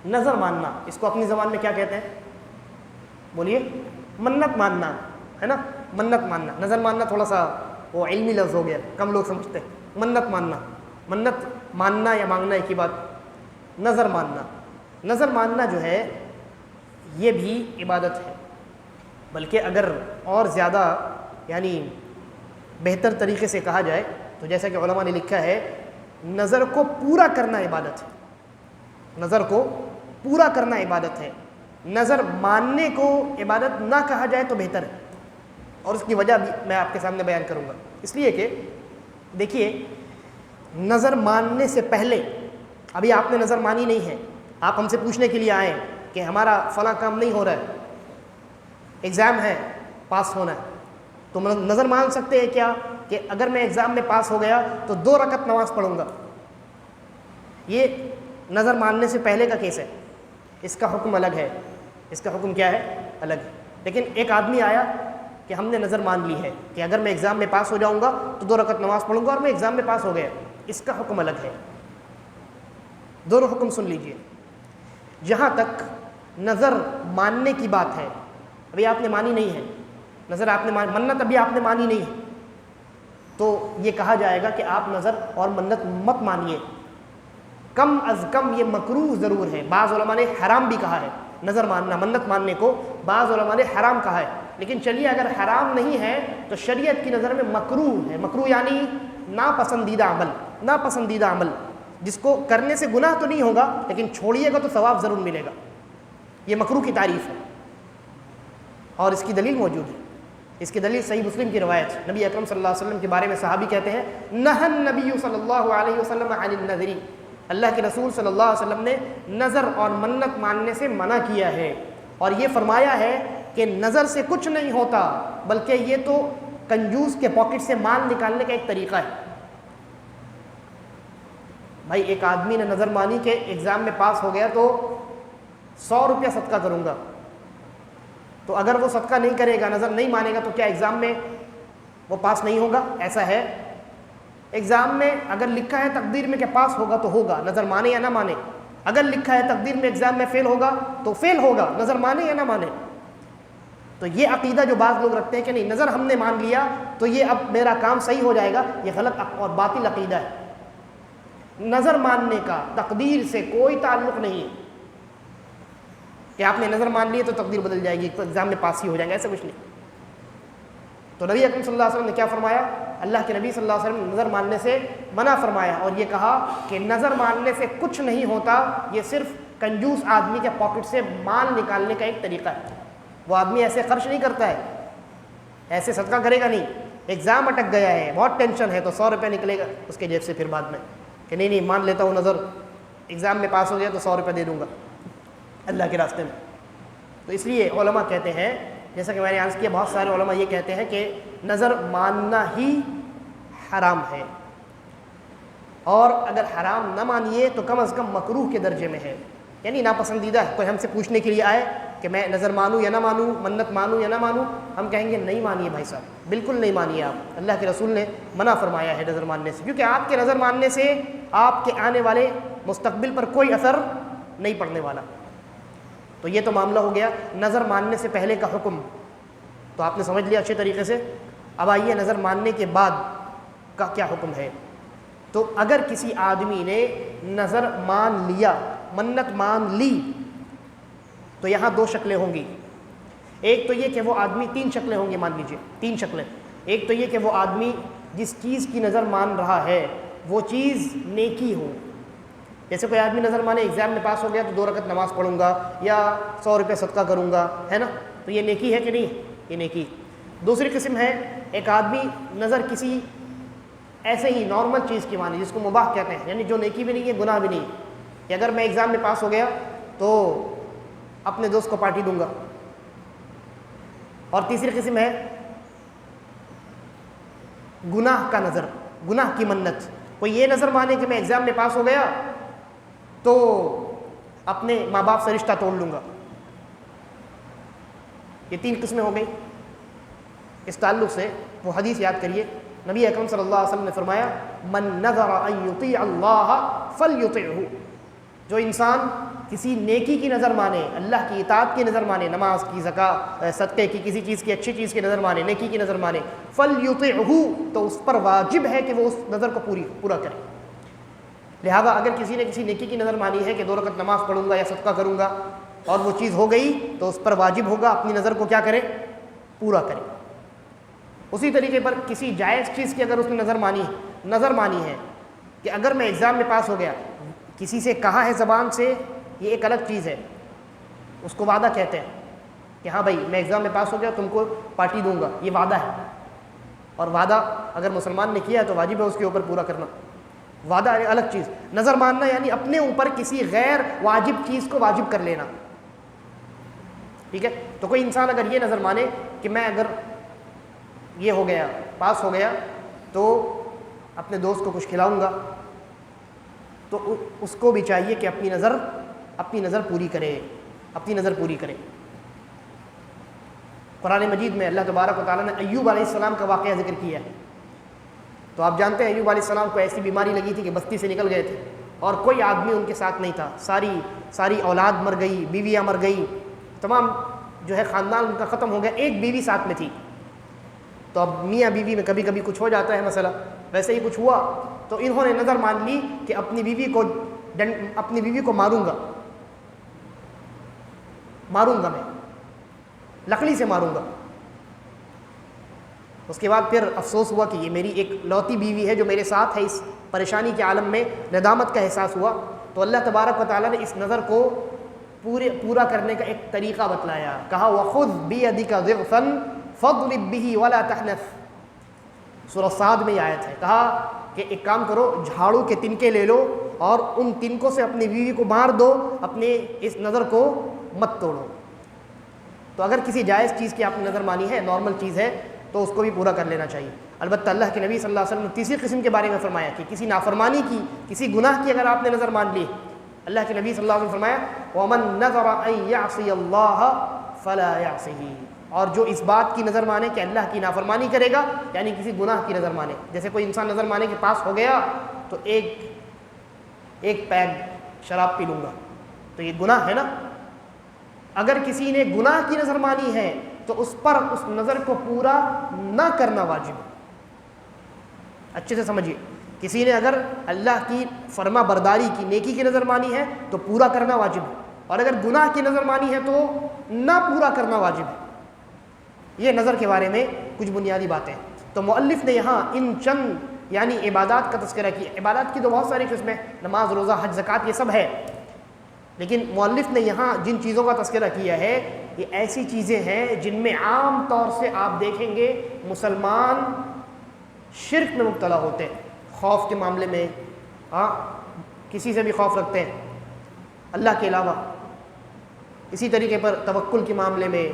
نظر ماننا اس کو اپنی زبان میں کیا کہتے ہیں؟ بولیے. منت ماننا ہے نا، منت ماننا. نظر ماننا تھوڑا سا وہ علمی لفظ ہو گیا، کم لوگ سمجھتے ہیں. منت ماننا، منت ماننا یا مانگنا ایک ہی بات. نظر ماننا، نظر ماننا جو ہے یہ بھی عبادت ہے. بلکہ اگر اور زیادہ یعنی بہتر طریقے سے کہا جائے تو جیسا کہ علماء نے لکھا ہے، نظر کو پورا کرنا عبادت ہے. نظر کو پورا کرنا عبادت ہے. نظر ماننے کو عبادت نہ کہا جائے تو بہتر ہے، اور اس کی وجہ بھی میں آپ کے سامنے بیان کروں گا. اس لیے کہ دیکھیے، نظر ماننے سے پہلے، ابھی آپ نے نظر مانی نہیں ہے، آپ ہم سے پوچھنے کے لیے آئے کہ ہمارا فلاں کام نہیں ہو رہا ہے، ایگزام ہے، پاس ہونا ہے، تو نظر مان سکتے ہیں کیا کہ اگر میں ایگزام میں پاس ہو گیا تو 2 رکعت نماز پڑھوں گا؟ یہ نظر ماننے سے پہلے کا کیس ہے. اس کا حکم الگ ہے. اس کا حکم کیا ہے؟ الگ ہے. لیکن ایک آدمی آیا کہ ہم نے نظر مان لی ہے کہ اگر میں ایگزام میں پاس ہو جاؤں گا تو 2 رکعت نماز پڑھوں گا، اور میں ایگزام میں پاس ہو گیا. اس کا حکم الگ ہے. دونوں حکم سن لیجئے. جہاں تک نظر ماننے کی بات ہے، ابھی آپ نے مانی نہیں ہے نظر، آپ نے منت ابھی آپ نے مانی نہیں ہے، تو یہ کہا جائے گا کہ آپ نظر اور منت مت مانیے. کم از کم یہ مکروہ ضرور ہے. بعض علماء نے حرام بھی کہا ہے نظر ماننا، منت ماننے کو بعض علماء نے حرام کہا ہے. لیکن چلیے اگر حرام نہیں ہے تو شریعت کی نظر میں مکروہ ہے. مکروہ یعنی ناپسندیدہ عمل، ناپسندیدہ عمل جس کو کرنے سے گناہ تو نہیں ہوگا لیکن چھوڑیے گا تو ثواب ضرور ملے گا. یہ مکروہ کی تعریف ہے اور اس کی دلیل موجود ہے. اس کی دلیل صحیح مسلم کی روایت ہے. نبی اکرم صلی اللہ علیہ وسلم کے بارے میں صحابی کہتے ہیں، نہى النبی صلی اللہ علیہ وسلم عن النذر، اللہ کے رسول صلی اللہ علیہ وسلم نے نظر اور منت ماننے سے منع کیا ہے، اور یہ فرمایا ہے کہ نظر سے کچھ نہیں ہوتا، بلکہ یہ تو کنجوس کے پاکٹ سے مال نکالنے کا ایک طریقہ ہے. بھائی ایک آدمی نے نظر مانی کہ ایگزام میں پاس ہو گیا تو 100 روپیہ صدقہ کروں گا، تو اگر وہ صدقہ نہیں کرے گا, نظر نہیں مانے گا, تو کیا ایگزام میں وہ پاس نہیں ہوگا؟ ایسا ہے ایگزام میں اگر لکھا ہے تقدیر میں کہ پاس ہوگا تو ہوگا, نظر مانے یا نہ مانے. اگر لکھا ہے تقدیر میں ایگزام میں فیل ہوگا تو فیل ہوگا, نظر مانے یا نہ مانے. تو یہ عقیدہ جو بعض لوگ رکھتے ہیں کہ نہیں نظر ہم نے مان لیا تو یہ اب میرا کام صحیح ہو جائے گا, یہ غلط اور باطل عقیدہ ہے. نظر ماننے کا تقدیر سے کوئی تعلق نہیں ہے کہ آپ نے نظر مان لی تو تقدیر بدل جائے گی, تو ایگزام میں پاس ہی ہو جائیں گے, ایسا کچھ نہیں. تو نبی اکرم صلی اللہ علیہ وسلم نے کیا فرمایا؟ اللہ کے نبی صلی اللہ علیہ وسلم نے نظر ماننے سے منع فرمایا, اور یہ کہا کہ نظر ماننے سے کچھ نہیں ہوتا, یہ صرف کنجوس آدمی کے پاکٹ سے مال نکالنے کا ایک طریقہ ہے. وہ آدمی ایسے خرچ نہیں کرتا ہے, ایسے صدقہ کرے گا نہیں. ایگزام اٹک گیا ہے, بہت ٹینشن ہے, تو 100 روپے نکلے گا اس کے جیب سے پھر بعد میں کہ نہیں مان لیتا ہوں نظر, ایگزام میں پاس ہو گیا تو 100 روپے دے دوں گا اللہ کے راستے میں. تو اس لیے علماء کہتے ہیں, جیسا کہ میں نے عرض کیا, بہت سارے علماء یہ کہتے ہیں کہ نظر ماننا ہی حرام ہے, اور اگر حرام نہ مانیے تو کم از کم مکروہ کے درجے میں ہے, یعنی ناپسندیدہ ہے. کوئی ہم سے پوچھنے کے لیے آئے کہ میں نظر مانوں یا نہ مانوں, منت مانوں یا نہ مانوں, ہم کہیں گے نہیں مانیے بھائی صاحب, بالکل نہیں مانیے آپ, اللہ کے رسول نے منع فرمایا ہے نظر ماننے سے, کیونکہ آپ کے نظر ماننے سے آپ کے آنے والے مستقبل پر کوئی اثر نہیں پڑنے والا. تو یہ تو معاملہ ہو گیا نظر ماننے سے پہلے کا حکم, تو آپ نے سمجھ لیا اچھے طریقے سے. اب آئیے نظر ماننے کے بعد کا کیا حکم ہے. تو اگر کسی آدمی نے نظر مان لیا, منت مان لی, تو یہاں 2 شکلیں ہوں گی. ایک تو یہ کہ وہ آدمی 3 شکلیں ہوں گی, مان لیجیے 3 شکلیں. ایک تو یہ کہ وہ آدمی جس چیز کی نظر مان رہا ہے وہ چیز نیکی ہو. جیسے کوئی آدمی نظر مانے ایگزام میں پاس ہو گیا تو 2 رکعت نماز پڑھوں گا یا 100 روپے صدقہ کروں گا, ہے نا, تو یہ نیکی ہے کہ نہیں؟ یہ نیکی. دوسری قسم ہے ایک آدمی نظر کسی ایسے ہی نارمل چیز کی مانی جس کو مباح کہتے ہیں, یعنی جو نیکی بھی نہیں ہے گناہ بھی نہیں, کہ اگر میں ایگزام میں پاس ہو گیا تو اپنے دوست کو پارٹی دوں گا. اور تیسری قسم ہے گناہ کا نظر, گناہ کی منت. کوئی یہ نظر مانے کہ میں ایگزام میں پاس ہو گیا تو اپنے ماں باپ سے رشتہ توڑ لوں گا. یہ 3 قسمیں ہو گئی. اس تعلق سے وہ حدیث یاد کریے, نبی اکرم صلی اللہ علیہ وسلم نے فرمایا من نذر ان یطیع اللہ فلیطعہ, جو انسان کسی نیکی کی نظر مانے, اللہ کی اطاعت کی نظر مانے, نماز کی, زکوٰۃ, صدقے کی, کسی چیز کی اچھی چیز کی نظر مانے, نیکی کی نظر مانے, فلیطعہ, تو اس پر واجب ہے کہ وہ اس نظر کو پورا کرے. لہذا اگر کسی نے کسی نیکی کی نظر مانی ہے کہ 2 رکعت نماز پڑھوں گا یا صدقہ کروں گا, اور وہ چیز ہو گئی تو اس پر واجب ہوگا اپنی نظر کو کیا کرے, پورا کرے. اسی طریقے پر کسی جائز چیز کی اگر اس نے نظر مانی ہے کہ اگر میں ایگزام میں پاس ہو گیا, کسی سے کہا ہے زبان سے, یہ ایک الگ چیز ہے, اس کو وعدہ کہتے ہیں کہ ہاں بھائی میں ایگزام میں پاس ہو گیا تم کو پارٹی دوں گا, یہ وعدہ ہے. اور وعدہ اگر مسلمان نے کیا ہے تو واجب ہے اس کے اوپر پورا کرنا. وعدہ الگ چیز, نظر ماننا یعنی اپنے اوپر کسی غیر واجب چیز کو واجب کر لینا. ٹھیک ہے, تو کوئی انسان اگر یہ نظر مانے کہ میں اگر یہ ہو گیا, پاس ہو گیا, تو اپنے دوست کو کچھ کھلاؤں گا, تو اس کو بھی چاہیے کہ اپنی نظر پوری کرے, اپنی نظر پوری کرے. قرآن مجید میں اللہ تبارک و تعالیٰ نے ایوب علیہ السلام کا واقعہ ذکر کیا ہے. تو آپ جانتے ہیں ایوب علیہ السلام کو ایسی بیماری لگی تھی کہ بستی سے نکل گئے تھے, اور کوئی آدمی ان کے ساتھ نہیں تھا. ساری اولاد مر گئی, بیویاں مر گئی, تمام جو ہے خاندان ان کا ختم ہو گیا, ایک بیوی ساتھ میں تھی. تو اب میاں بیوی میں کبھی کبھی کچھ ہو جاتا ہے مسئلہ, ویسے ہی کچھ ہوا, تو انہوں نے نظر مان لی کہ اپنی بیوی کو ماروں گا میں, لکڑی سے ماروں گا. اس کے بعد پھر افسوس ہوا کہ یہ میری ایک لوتی بیوی ہے جو میرے ساتھ ہے, اس پریشانی کے عالم میں ندامت کا احساس ہوا. تو اللہ تبارک و تعالیٰ نے اس نظر کو پورا کرنے کا ایک طریقہ بتلایا, کہا وَخُذْ بِيَدِكَ ضِغْفًا فَاضْرِبْ بِهِ وَلَا تَحْنَثْ. سورہ صاد میں یہ آیت ہے. کہا کہ ایک کام کرو, جھاڑو کے تنکے لے لو اور ان تنکوں سے اپنی بیوی کو مار دو, اپنے اس نظر کو مت توڑو. تو اگر کسی جائز چیز کی آپ نے نظر مانی ہے, نارمل چیز ہے, تو اس کو بھی پورا کر لینا چاہیے. البتہ اللہ کے نبی صلی اللہ علیہ وسلم نے تیسری قسم کے بارے میں فرمایا کہ کسی نافرمانی کی, کسی گناہ کی اگر آپ نے نظر مان لی, اللہ کے نبی صلی اللہ علیہ وسلم نے فرمایا وَمَن نَذَرَ أَن يَعْصِيَ اللَّهَ فلا يعصه، اور جو اس بات کی نظر مانے کہ اللہ کی نافرمانی کرے گا، یعنی کسی گناہ کی نظر مانے. جیسے کوئی انسان نظر مانے کے پاس ہو گیا تو ایک پیگ شراب پی لوں گا، تو یہ گناہ ہے نا. اگر کسی نے گناہ کی نظر مانی ہے تو اس پر اس نظر کو پورا نہ کرنا واجب ہے. اچھے سے سمجھیے، کسی نے اگر اللہ کی فرما برداری کی نیکی کی نظر مانی ہے تو پورا کرنا واجب ہے، اور اگر گناہ کی نظر مانی ہے تو نہ پورا کرنا واجب ہے. یہ نظر کے بارے میں کچھ بنیادی باتیں. تو مؤلف نے یہاں ان چند یعنی عبادات کا تذکرہ کیا. عبادات کی تو بہت ساری قسمیں، نماز، روزہ، حج، زکوٰۃ، یہ سب ہے، لیکن مؤلف نے یہاں جن چیزوں کا تذکرہ کیا ہے یہ ایسی چیزیں ہیں جن میں عام طور سے آپ دیکھیں گے مسلمان شرک میں مبتلا ہوتے ہیں. خوف کے معاملے میں کسی سے بھی خوف رکھتے ہیں اللہ کے علاوہ. اسی طریقے پر توکل کے معاملے میں،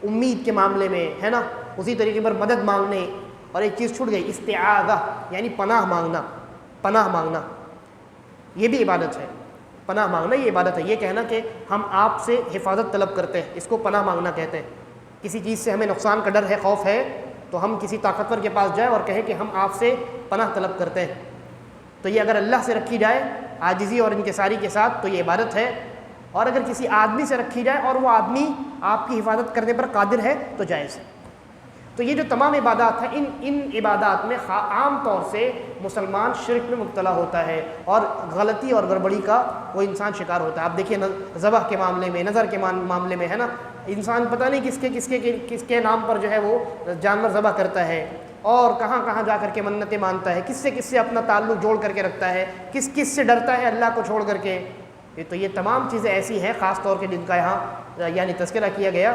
امید کے معاملے میں، ہے نا. اسی طریقے پر مدد مانگنے، اور ایک چیز چھوٹ گئی، استعاذہ یعنی پناہ مانگنا یہ بھی عبادت ہے. پناہ مانگنا یہ عبادت ہے. یہ کہنا کہ ہم آپ سے حفاظت طلب کرتے ہیں، اس کو پناہ مانگنا کہتے ہیں. کسی چیز سے ہمیں نقصان کا ڈر ہے، خوف ہے، تو ہم کسی طاقتور کے پاس جائیں اور کہیں کہ ہم آپ سے پناہ طلب کرتے ہیں. تو یہ اگر اللہ سے رکھی جائے عاجزی اور انکساری کے ساتھ تو یہ عبادت ہے. اور اگر کسی آدمی سے رکھی جائے اور وہ آدمی آپ کی حفاظت کرنے پر قادر ہے تو جائز ہے. تو یہ جو تمام عبادات ہیں، ان عبادات میں عام طور سے مسلمان شرک میں مبتلا ہوتا ہے اور غلطی اور گڑبڑی کا وہ انسان شکار ہوتا ہے. آپ دیکھیے ذبح کے معاملے میں، نظر کے معاملے میں، ہے نا. انسان پتہ نہیں کس کے نام پر جو ہے وہ جانور ذبح کرتا ہے، اور کہاں کہاں جا کر کے منتیں مانتا ہے، کس سے اپنا تعلق جوڑ کر کے رکھتا ہے، کس سے ڈرتا ہے اللہ کو چھوڑ کر کے. تو یہ تمام چیزیں ایسی ہیں خاص طور کے جن کا یہاں یعنی تذکرہ کیا گیا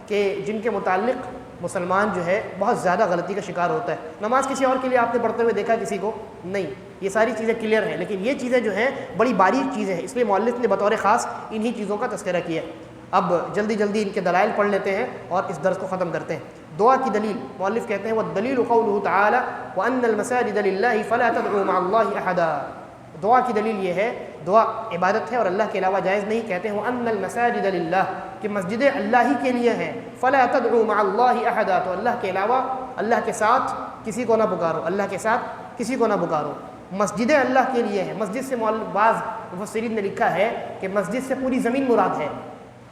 کہ جن کے متعلق مسلمان جو ہے بہت زیادہ غلطی کا شکار ہوتا ہے. نماز کسی اور کے لیے آپ نے پڑھتے ہوئے دیکھا کسی کو نہیں. یہ ساری چیزیں کلیئر ہیں، لیکن یہ چیزیں جو ہیں بڑی باریک چیزیں ہیں، اس لیے مؤلف نے بطور خاص انہی چیزوں کا تذکرہ کیا. اب جلدی ان کے دلائل پڑھ لیتے ہیں اور اس درس کو ختم کرتے ہیں. دعا کی دلیل، مؤلف کہتے ہیں والدلیل قولہ تعالی وان المساجد للہ فلا تدعوا مع اللہ احدا. دعا کی دلیل یہ ہے، دعا عبادت ہے اور اللہ کے علاوہ جائز نہیں. کہتے ہیں وان المساجد للہ، کہ مسجدیں اللہ ہی کے لیے ہیں. فلا تدعوا مع اللہ احدا، تو اللہ کے علاوہ اللہ کے ساتھ کسی کو نہ پکارو، اللہ کے ساتھ کسی کو نہ پکارو. مسجدیں اللہ کے لیے ہیں. مسجد سے بعض مفسرین نے لکھا ہے کہ مسجد سے پوری زمین مراد ہے.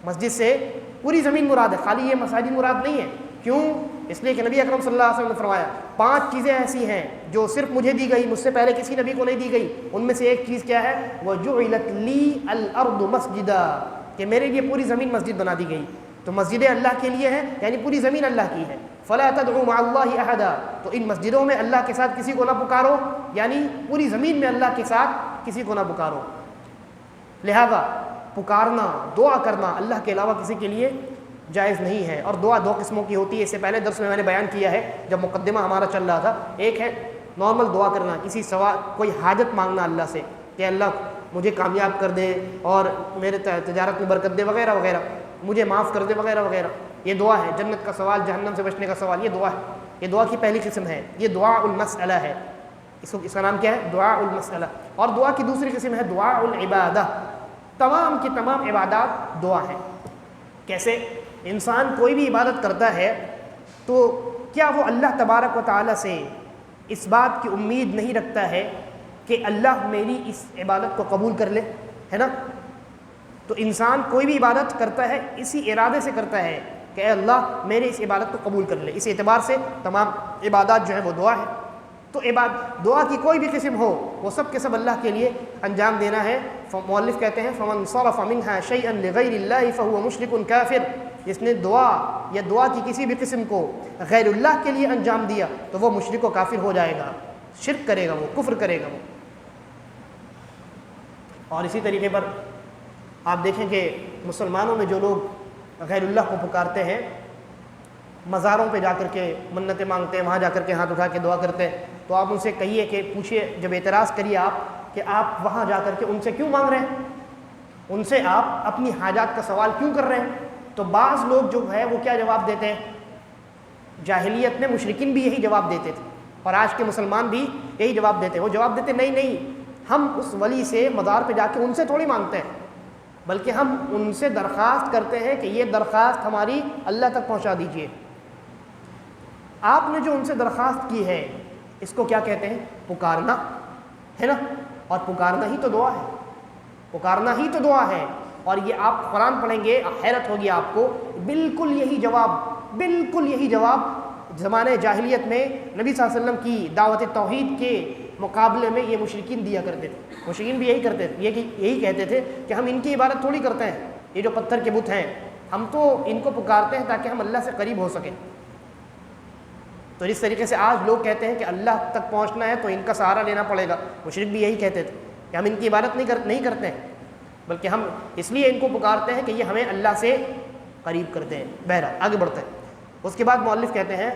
مسجد سے پوری زمین مراد ہے، خالی یہ مساجد مراد نہیں ہے. کیوں؟ اس لیے کہ نبی اکرم صلی اللہ علیہ وسلم نے فرمایا 5 چیزیں ایسی ہیں جو صرف مجھے دی گئی، مجھ سے پہلے کسی نبی کو نہیں دی گئی. ان میں سے ایک چیز کیا ہے؟ وَجُعِلَتْ لِي الْأَرْضُ مَسْجِدًا، کہ میرے لیے پوری زمین مسجد بنا دی گئی. تو مسجدیں اللہ کے لیے ہیں، یعنی پوری زمین اللہ کی ہے. فَلَا تَدْعُوا مَعَ اللَّهِ أَحَدًا، تو ان مسجدوں میں اللہ کے ساتھ کسی کو نہ پکارو، یعنی پوری زمین میں اللہ کے ساتھ کسی کو نہ پکارو. لہذا پکارنا، دعا کرنا اللہ کے علاوہ کسی کے لیے جائز نہیں ہے. اور دعا 2 قسموں کی ہوتی ہے. اس سے پہلے درس میں نے بیان کیا ہے جب مقدمہ ہمارا چل رہا تھا. ایک ہے نارمل دعا کرنا، کسی سوال کوئی حاجت مانگنا اللہ سے کہ اللہ مجھے کامیاب کر دے اور میرے تجارت میں برکت دے وغیرہ وغیرہ، مجھے معاف کر دے وغیرہ وغیرہ. یہ دعا ہے. جنت کا سوال، جہنم سے بچنے کا سوال، یہ دعا ہے. یہ دعا کی پہلی قسم ہے. یہ دعا المسئلہ ہے. اس کا نام کیا ہے؟ دعا المسئلہ. اور دعا کی دوسری قسم ہے دعا العبادہ. تمام کی تمام عبادات دعا ہیں. کیسے؟ انسان کوئی بھی عبادت کرتا ہے تو کیا وہ اللہ تبارک و تعالیٰ سے اس بات کی امید نہیں رکھتا ہے کہ اللہ میری اس عبادت کو قبول کر لے، ہے نا؟ تو انسان کوئی بھی عبادت کرتا ہے اسی ارادے سے کرتا ہے کہ اے اللہ میرے اس عبادت کو قبول کر لے. اس اعتبار سے تمام عبادات جو ہے وہ دعا ہے. تو دعا کی کوئی بھی قسم ہو وہ سب کے سب اللہ کے لیے انجام دینا ہے. مؤلف کہتے ہیں فمن صرف منها شيئا لغير الله فهو مشرك كافر، جس نے دعا یا دعا کی کسی بھی قسم کو غیر اللہ کے لیے انجام دیا تو وہ مشرک و کافر ہو جائے گا، شرک کرے گا، وہ کفر کرے گا وہ. اور اسی طریقے پر آپ دیکھیں کہ مسلمانوں میں جو لوگ غیر اللہ کو پکارتے ہیں، مزاروں پہ جا کر کے منتیں مانگتے ہیں، وہاں جا کر کے ہاتھ اٹھا کے دعا کرتے ہیں، تو آپ ان سے کہیے کہ پوچھیے، جب اعتراض کریے آپ کہ آپ وہاں جا کر کے ان سے کیوں مانگ رہے ہیں، ان سے آپ اپنی حاجات کا سوال کیوں کر رہے ہیں. تو بعض لوگ جو ہے وہ کیا جواب دیتے ہیں؟ جاہلیت میں مشرکین بھی یہی جواب دیتے تھے اور آج کے مسلمان بھی یہی جواب دیتے ہیں. وہ جواب دیتے نہیں ہم اس ولی سے مزار پہ جا کے ان سے تھوڑی مانگتے ہیں، بلکہ ہم ان سے درخواست کرتے ہیں کہ یہ درخواست ہماری اللہ تک پہنچا دیجیے۔ آپ نے جو ان سے درخواست کی ہے اس کو کیا کہتے ہیں؟ پکارنا ہے نا، اور پکارنا ہی تو دعا ہے، پکارنا ہی تو دعا ہے۔ اور یہ آپ قرآن پڑھیں گے حیرت ہوگی آپ کو، بالکل یہی جواب زمانہ جاہلیت میں نبی صلی اللہ علیہ وسلم کی دعوت توحید کے مقابلے میں یہ مشرکین دیا کرتے تھے۔ مشرکین بھی یہی کرتے تھے، یہی کہتے تھے کہ ہم ان کی عبادت تھوڑی کرتے ہیں، یہ جو پتھر کے بت ہیں ہم تو ان کو پکارتے ہیں تاکہ ہم اللہ سے قریب ہو سکیں۔ تو جس طریقے سے آج لوگ کہتے ہیں کہ اللہ تک پہنچنا ہے تو ان کا سہارا لینا پڑے گا، مشرک بھی یہی کہتے تھے کہ ہم ان کی عبادت نہیں کرتے ہیں، بلکہ ہم اس لیے ان کو پکارتے ہیں کہ یہ ہمیں اللہ سے قریب کرتے ہیں۔ بہرحال آگے بڑھتے ہیں۔ اس کے بعد مؤلف کہتے ہیں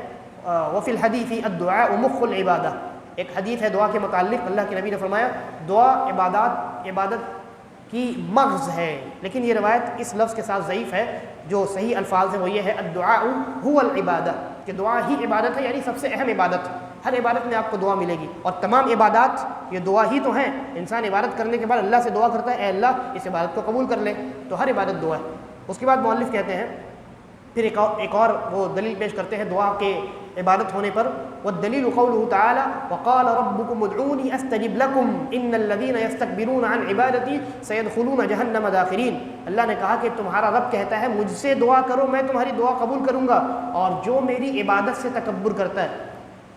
وفی الحدیث الدعاء مخ العبادہ، ایک حدیث ہے دعا کے متعلق، اللہ کے نبی نے فرمایا دعا عبادت کی مغز ہے، لیکن یہ روایت اس لفظ کے ساتھ ضعیف ہے، جو صحیح الفاظ ہیں وہ یہ ہے الدعاء هو العبادہ، کہ دعا ہی عبادت ہے، یعنی سب سے اہم عبادت۔ ہر عبادت میں آپ کو دعا ملے گی، اور تمام عبادات یہ دعا ہی تو ہیں۔ انسان عبادت کرنے کے بعد اللہ سے دعا کرتا ہے اے اللہ اس عبادت کو قبول کر لے، تو ہر عبادت دعا ہے۔ اس کے بعد مؤلف کہتے ہیں پھر ایک اور وہ دلیل پیش کرتے ہیں دعا کے عبادت ہونے پر، والدلیل قوله تعالی وقال ربكم ادعوني استجب لكم ان الذين يستكبرون عن عبادتي سيدخلون جہنم داخرین۔ اللہ نے کہا کہ تمہارا رب کہتا ہے مجھ سے دعا کرو میں تمہاری دعا قبول کروں گا، اور جو میری عبادت سے تکبر کرتا ہے،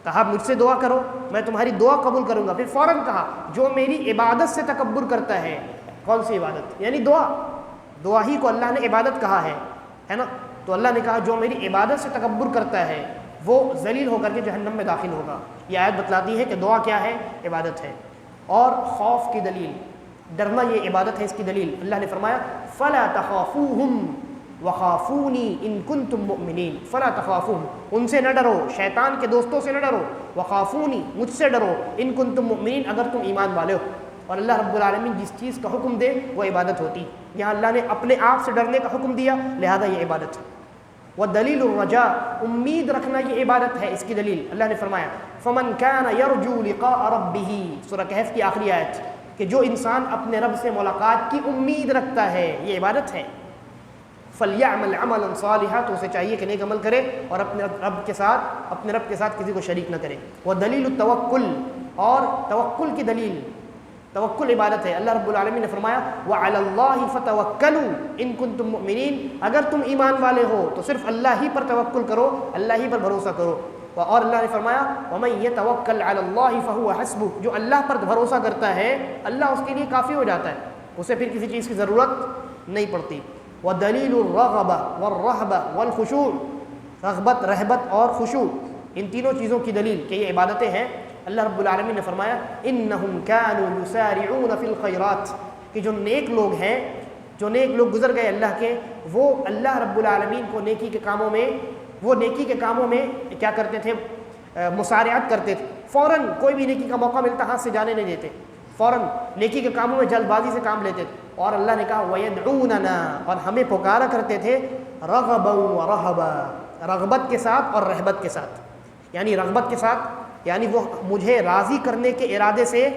کہا مجھ سے دعا کرو میں تمہاری دعا قبول کروں گا، پھر فوراً کہا جو میری عبادت سے تکبر کرتا ہے۔ کون سی عبادت؟ یعنی دعا ہی کو اللہ نے عبادت کہا ہے نا، تو اللہ نے کہا جو میری عبادت سے تکبر کرتا ہے وہ ذلیل ہو کر کے جہنم میں داخل ہوگا۔ یہ آیت بتلاتی ہے کہ دعا کیا ہے؟ عبادت ہے۔ اور خوف کی دلیل، ڈرنا یہ عبادت ہے، اس کی دلیل اللہ نے فرمایا فَلَا تَخَافُوهُمْ وَخَافُونِي إِن كُنتُم مُؤْمِنِينَ۔ فَلَا تَخَافُوهُمْ، ان سے نہ ڈرو، شیطان کے دوستوں سے نہ ڈرو، وَخَافُونِي، مجھ سے ڈرو، إِن كُنتُم مُؤْمِنِينَ، اگر تم ایمان والے ہو۔ اور اللہ رب العالمین جس چیز کا حکم دے وہ عبادت ہوتی، یہاں اللہ نے اپنے آپ سے ڈرنے کا حکم دیا، لہذا یہ عبادت ہے۔ وَدَلِيلُ الرَّجَاء، امید رکھنا یہ عبادت ہے، اس کی دلیل اللہ نے فرمایا فَمَنْ كَانَ يَرْجُو لِقَاءَ رَبِّهِ، سورہ کہف کی آخری آیت، کہ جو انسان اپنے رب سے ملاقات کی امید رکھتا ہے یہ عبادت ہے۔ فَلْيَعْمَلْ عَمَلًا صَالِحًا، تو اسے چاہیے کہ نیک عمل کرے اور اپنے رب کے ساتھ کسی کو شریک نہ کرے۔ وَدَلِيلُ التَّوَكُّلِ، اور توکل کی دلیل، توکل عبادت ہے۔ اللہ رب العالمین نے فرمایا وَعَلَى اللَّهِ فَتَوَكَّلُوا إِن كُنتُم مُؤْمِنِينَ، اگر تم ایمان والے ہو تو صرف اللہ ہی پر توکل کرو، اللہ ہی پر بھروسہ کرو۔ اور اللہ نے فرمایا وَمَن يَتَوَكَّلْ عَلَى اللَّهِ فَهُوَ حَسْبُهُ، جو اللہ پر بھروسہ کرتا ہے اللہ اس کے لیے کافی ہو جاتا ہے، اسے پھر کسی چیز کی ضرورت نہیں پڑتی۔ وَدَلِيلُ الرَّغْبَةِ وَالرَّهْبَةِ وَالْخُشُوعِ، رغبت، رہبت اور خشوع، ان تینوں چیزوں کی دلیل کہ یہ عبادتیں ہیں۔ اللہ رب العالمین نے فرمایا انہم کانوا یسارعون فی الخیرات، کہ جو نیک لوگ ہیں، جو نیک لوگ گزر گئے اللہ کے، وہ اللہ رب العالمین کو نیکی کے کاموں میں کیا کرتے تھے؟ مسارعت کرتے تھے، فوراً کوئی بھی نیکی کا موقع ملتا ہاتھ سے جانے نہیں دیتے، فوراً نیکی کے کاموں میں جلد بازی سے کام لیتے تھے۔ اور اللہ نے کہا وَيَدْعُونَنَا، اور ہمیں پکارا کرتے تھے رغبا ورہبا، رغبت کے ساتھ اور رہبت کے ساتھ، یعنی رغبت کے ساتھ یعنی وہ مجھے راضی کرنے کے ارادے سے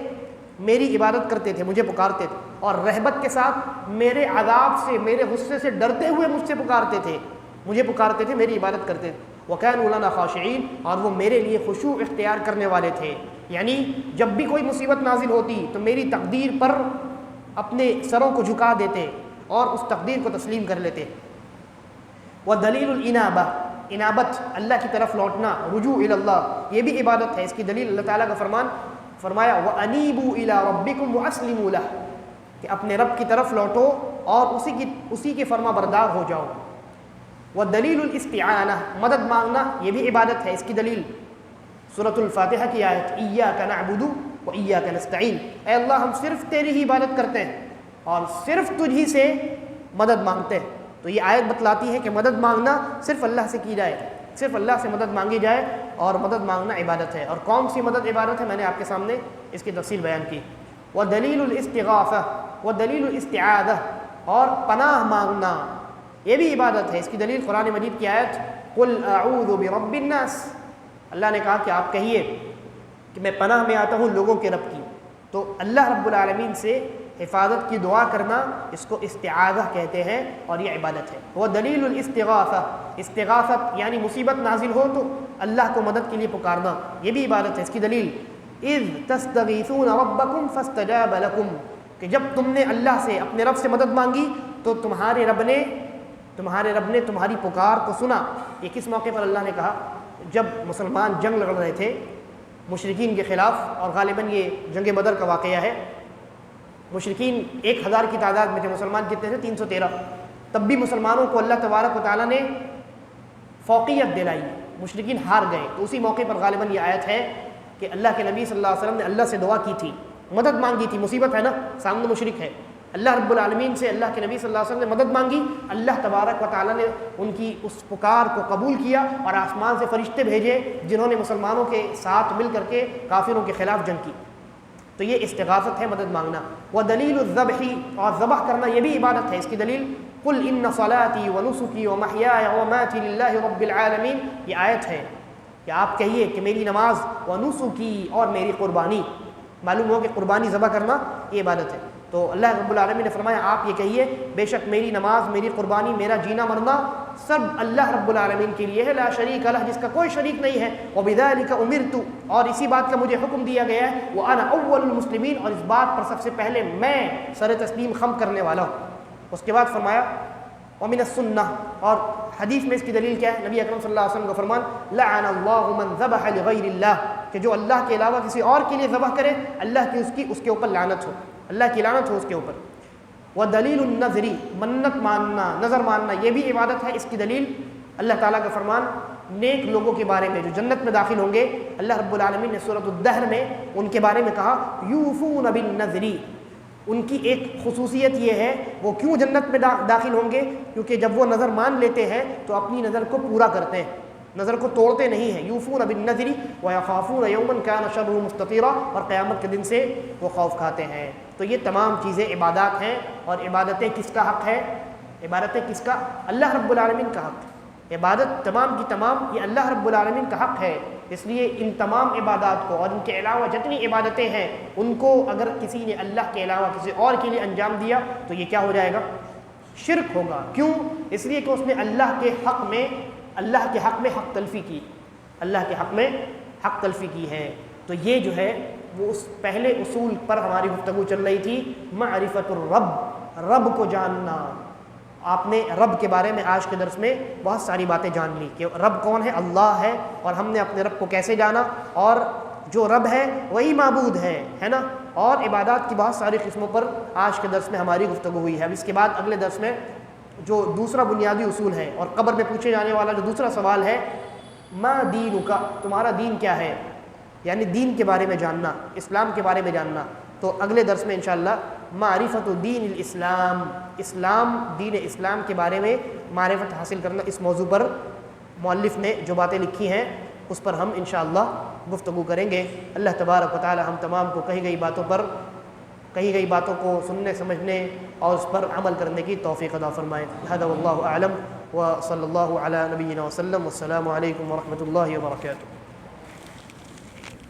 میری عبادت کرتے تھے، مجھے پکارتے تھے، اور رہبت کے ساتھ میرے عذاب سے، میرے غصے سے ڈرتے ہوئے مجھ سے پکارتے تھے، مجھے پکارتے تھے، میری عبادت کرتے تھے۔ وَكَانُوا لَنَا خَاشِعِينَ، اور وہ میرے لیے خشوع اختیار کرنے والے تھے، یعنی جب بھی کوئی مصیبت نازل ہوتی تو میری تقدیر پر اپنے سروں کو جھکا دیتے اور اس تقدیر کو تسلیم کر لیتے۔ وَدَلِيلُ الْإِنَابَةِ، انابت، اللہ کی طرف لوٹنا، رجوع الی اللہ، یہ بھی عبادت ہے۔ اس کی دلیل اللہ تعالیٰ کا فرمان، فرمایا وَأَنِيبُوا إِلَىٰ رَبِّكُمْ وَأَسْلِمُوا لَهُ، کہ اپنے رب کی طرف لوٹو اور اسی کی فرما بردار ہو جاؤ۔ وَدَلِيلُ الْإِسْتِعَانَةِ، مدد مانگنا یہ بھی عبادت ہے۔ اس کی دلیل سورۃ الفاتحہ کی آیت إِيَّاكَ نَعْبُدُ وَإِيَّاكَ نَسْتَعِينُ، اے اللہ ہم صرف تیری ہی عبادت کرتے ہیں اور صرف تجھی سے مدد مانگتے ہیں۔ تو یہ آیت بتلاتی ہے کہ مدد مانگنا صرف اللہ سے کی جائے، صرف اللہ سے مدد مانگی جائے، اور مدد مانگنا عبادت ہے۔ اور کون سی مدد عبادت ہے؟ میں نے آپ کے سامنے اس کی تفصیل بیان کی۔ وَدَلِيلُ الْإِسْتِغَاثَةِ وَدَلِيلُ الْإِسْتِعَاذَةِ، اور پناہ مانگنا یہ بھی عبادت ہے۔ اس کی دلیل قرآن مجید کی آیت قُلْ أَعُوذُ بِرَبِّ النَّاسِ، اللہ نے کہا کہ آپ کہیے کہ میں پناہ میں آتا ہوں لوگوں کے رب کی۔ تو اللہ رب العالمین سے حفاظت کی دعا کرنا اس کو استعاذہ کہتے ہیں اور یہ عبادت ہے۔ وہ دلیل الاستغاثہ، استغاثت یعنی مصیبت نازل ہو تو اللہ کو مدد کے لیے پکارنا، یہ بھی عبادت ہے۔ اس کی دلیل اذ تستغیثون ربکم فاستجاب لکم، کہ جب تم نے اللہ سے اپنے رب سے مدد مانگی تو تمہارے رب نے تمہاری پکار کو سنا۔ یہ کس موقع پر اللہ نے کہا؟ جب مسلمان جنگ لڑ رہے تھے مشرکین کے خلاف، اور غالباً یہ جنگ بدر کا واقعہ ہے۔ مشرکین 1000 کی تعداد میں تھے، مسلمان کتنے تھے؟ 313۔ تب بھی مسلمانوں کو اللہ تبارک و تعالیٰ نے فوقیت دلائی، مشرکین ہار گئے۔ تو اسی موقع پر غالباً یہ آیت ہے کہ اللہ کے نبی صلی اللہ علیہ وسلم نے اللہ سے دعا کی تھی، مدد مانگی تھی، مصیبت ہے نا، سامنے مشرک ہے، اللہ رب العالمین سے اللہ کے نبی صلی اللہ علیہ وسلم نے مدد مانگی، اللہ تبارک و تعالیٰ نے ان کی اس پکار کو قبول کیا اور آسمان سے فرشتے بھیجے جنہوں نے مسلمانوں کے ساتھ مل کر کے کافروں کے خلاف جنگ کی۔ تو یہ استغاثت ہے، مدد مانگنا۔ وَدَلِيلُ الذَّبْحِ، اور ذبح کرنا یہ بھی عبادت ہے۔ اس کی دلیل قُلْ إِنَّ صَلَاتِي وَنُسُكِي وَمَحْيَايَ وَمَمَاتِي لِلَّهِ رَبِّ الْعَالَمِينَ، یہ آیت ہے کہ آپ کہیے کہ میری نماز، ونسکی، اور میری قربانی، معلوم ہو کہ قربانی ذبح کرنا یہ عبادت ہے۔ تو اللہ رب العالمین نے فرمایا آپ یہ کہیے بے شک میری نماز، میری قربانی، میرا جینا مرنا سب اللہ رب العالمین کے لیے ہے، لا شریک لہ، جس کا کوئی شریک نہیں ہے۔ وبذالک امرت، اور اسی بات کا مجھے حکم دیا گیا ہے۔ وانا اول المسلمین، اور اس بات پر سب سے پہلے میں سر تسلیم خم کرنے والا ہوں۔ اس کے بعد فرمایا ومن السنہ، اور حدیث میں اس کی دلیل کیا ہے؟ نبی اکرم صلی اللہ علیہ وسلم کا فرمان لعن اللہ من ذبح لغیر اللہ، کہ جو اللہ کے علاوہ کسی اور کے لیے ذبح کرے اللہ کی اس کے اوپر لعنت ہو، اللہ کی لعنت ہو اس کے اوپر۔ وَدَلِيلُ النَّذْرِ، منت ماننا، نظر ماننا، یہ بھی عبادت ہے۔ اس کی دلیل اللہ تعالیٰ کا فرمان نیک لوگوں کے بارے میں جو جنت میں داخل ہوں گے، اللہ رب العالمین نے سورۃ الدہر میں ان کے بارے میں کہا یوفون بالنذر، ان کی ایک خصوصیت یہ ہے وہ کیوں جنت میں داخل ہوں گے؟ کیونکہ جب وہ نظر مان لیتے ہیں تو اپنی نظر کو پورا کرتے ہیں، نظر کو توڑتے نہیں ہیں۔ یوفون بالنذر ویخافون یوما کان شرہ مستطیرا، اور قیامت کے دن سے وہ خوف کھاتے ہیں۔ تو یہ تمام چیزیں عبادات ہیں، اور عبادتیں کس کا حق ہے؟ عبادتیں کس کا؟ اللہ رب العالمین کا حق ہے۔ عبادت تمام کی تمام یہ اللہ رب العالمین کا حق ہے، اس لیے ان تمام عبادات کو اور ان کے علاوہ جتنی عبادتیں ہیں ان کو اگر کسی نے اللہ کے علاوہ کسی اور کے لیے انجام دیا تو یہ کیا ہو جائے گا؟ شرک ہوگا۔ کیوں؟ اس لیے کہ اس نے اللہ کے حق میں حق تلفی کی، اللہ کے حق میں حق تلفی کی ہے۔ تو یہ جو ہے وہ اس پہلے اصول پر ہماری گفتگو چل رہی تھی، معرفت الرب، رب کو جاننا۔ آپ نے رب کے بارے میں آج کے درس میں بہت ساری باتیں جان لی کہ رب کون ہے؟ اللہ ہے، اور ہم نے اپنے رب کو کیسے جانا، اور جو رب ہے وہی معبود ہے نا۔ اور عبادات کی بہت ساری قسموں پر آج کے درس میں ہماری گفتگو ہوئی ہے۔ اب اس کے بعد اگلے درس میں جو دوسرا بنیادی اصول ہے اور قبر میں پوچھے جانے والا جو دوسرا سوال ہے، ما دینک، تمہارا دین کیا ہے، یعنی دین کے بارے میں جاننا، اسلام کے بارے میں جاننا۔ تو اگلے درس میں انشاءاللہ معرفت دین الاسلام، دین اسلام کے بارے میں معرفت حاصل کرنا، اس موضوع پر مؤلف نے جو باتیں لکھی ہیں اس پر ہم انشاءاللہ گفتگو کریں گے۔ اللہ تبارک و تعالی ہم تمام کو کہی گئی باتوں کو سننے، سمجھنے اور اس پر عمل کرنے کی توفیق عطا فرمائے۔ ھذا واللہ اعلم، وصلی اللہ علی نبینا وسلم، والسلام علیکم ورحمۃ اللہ وبرکاتہ۔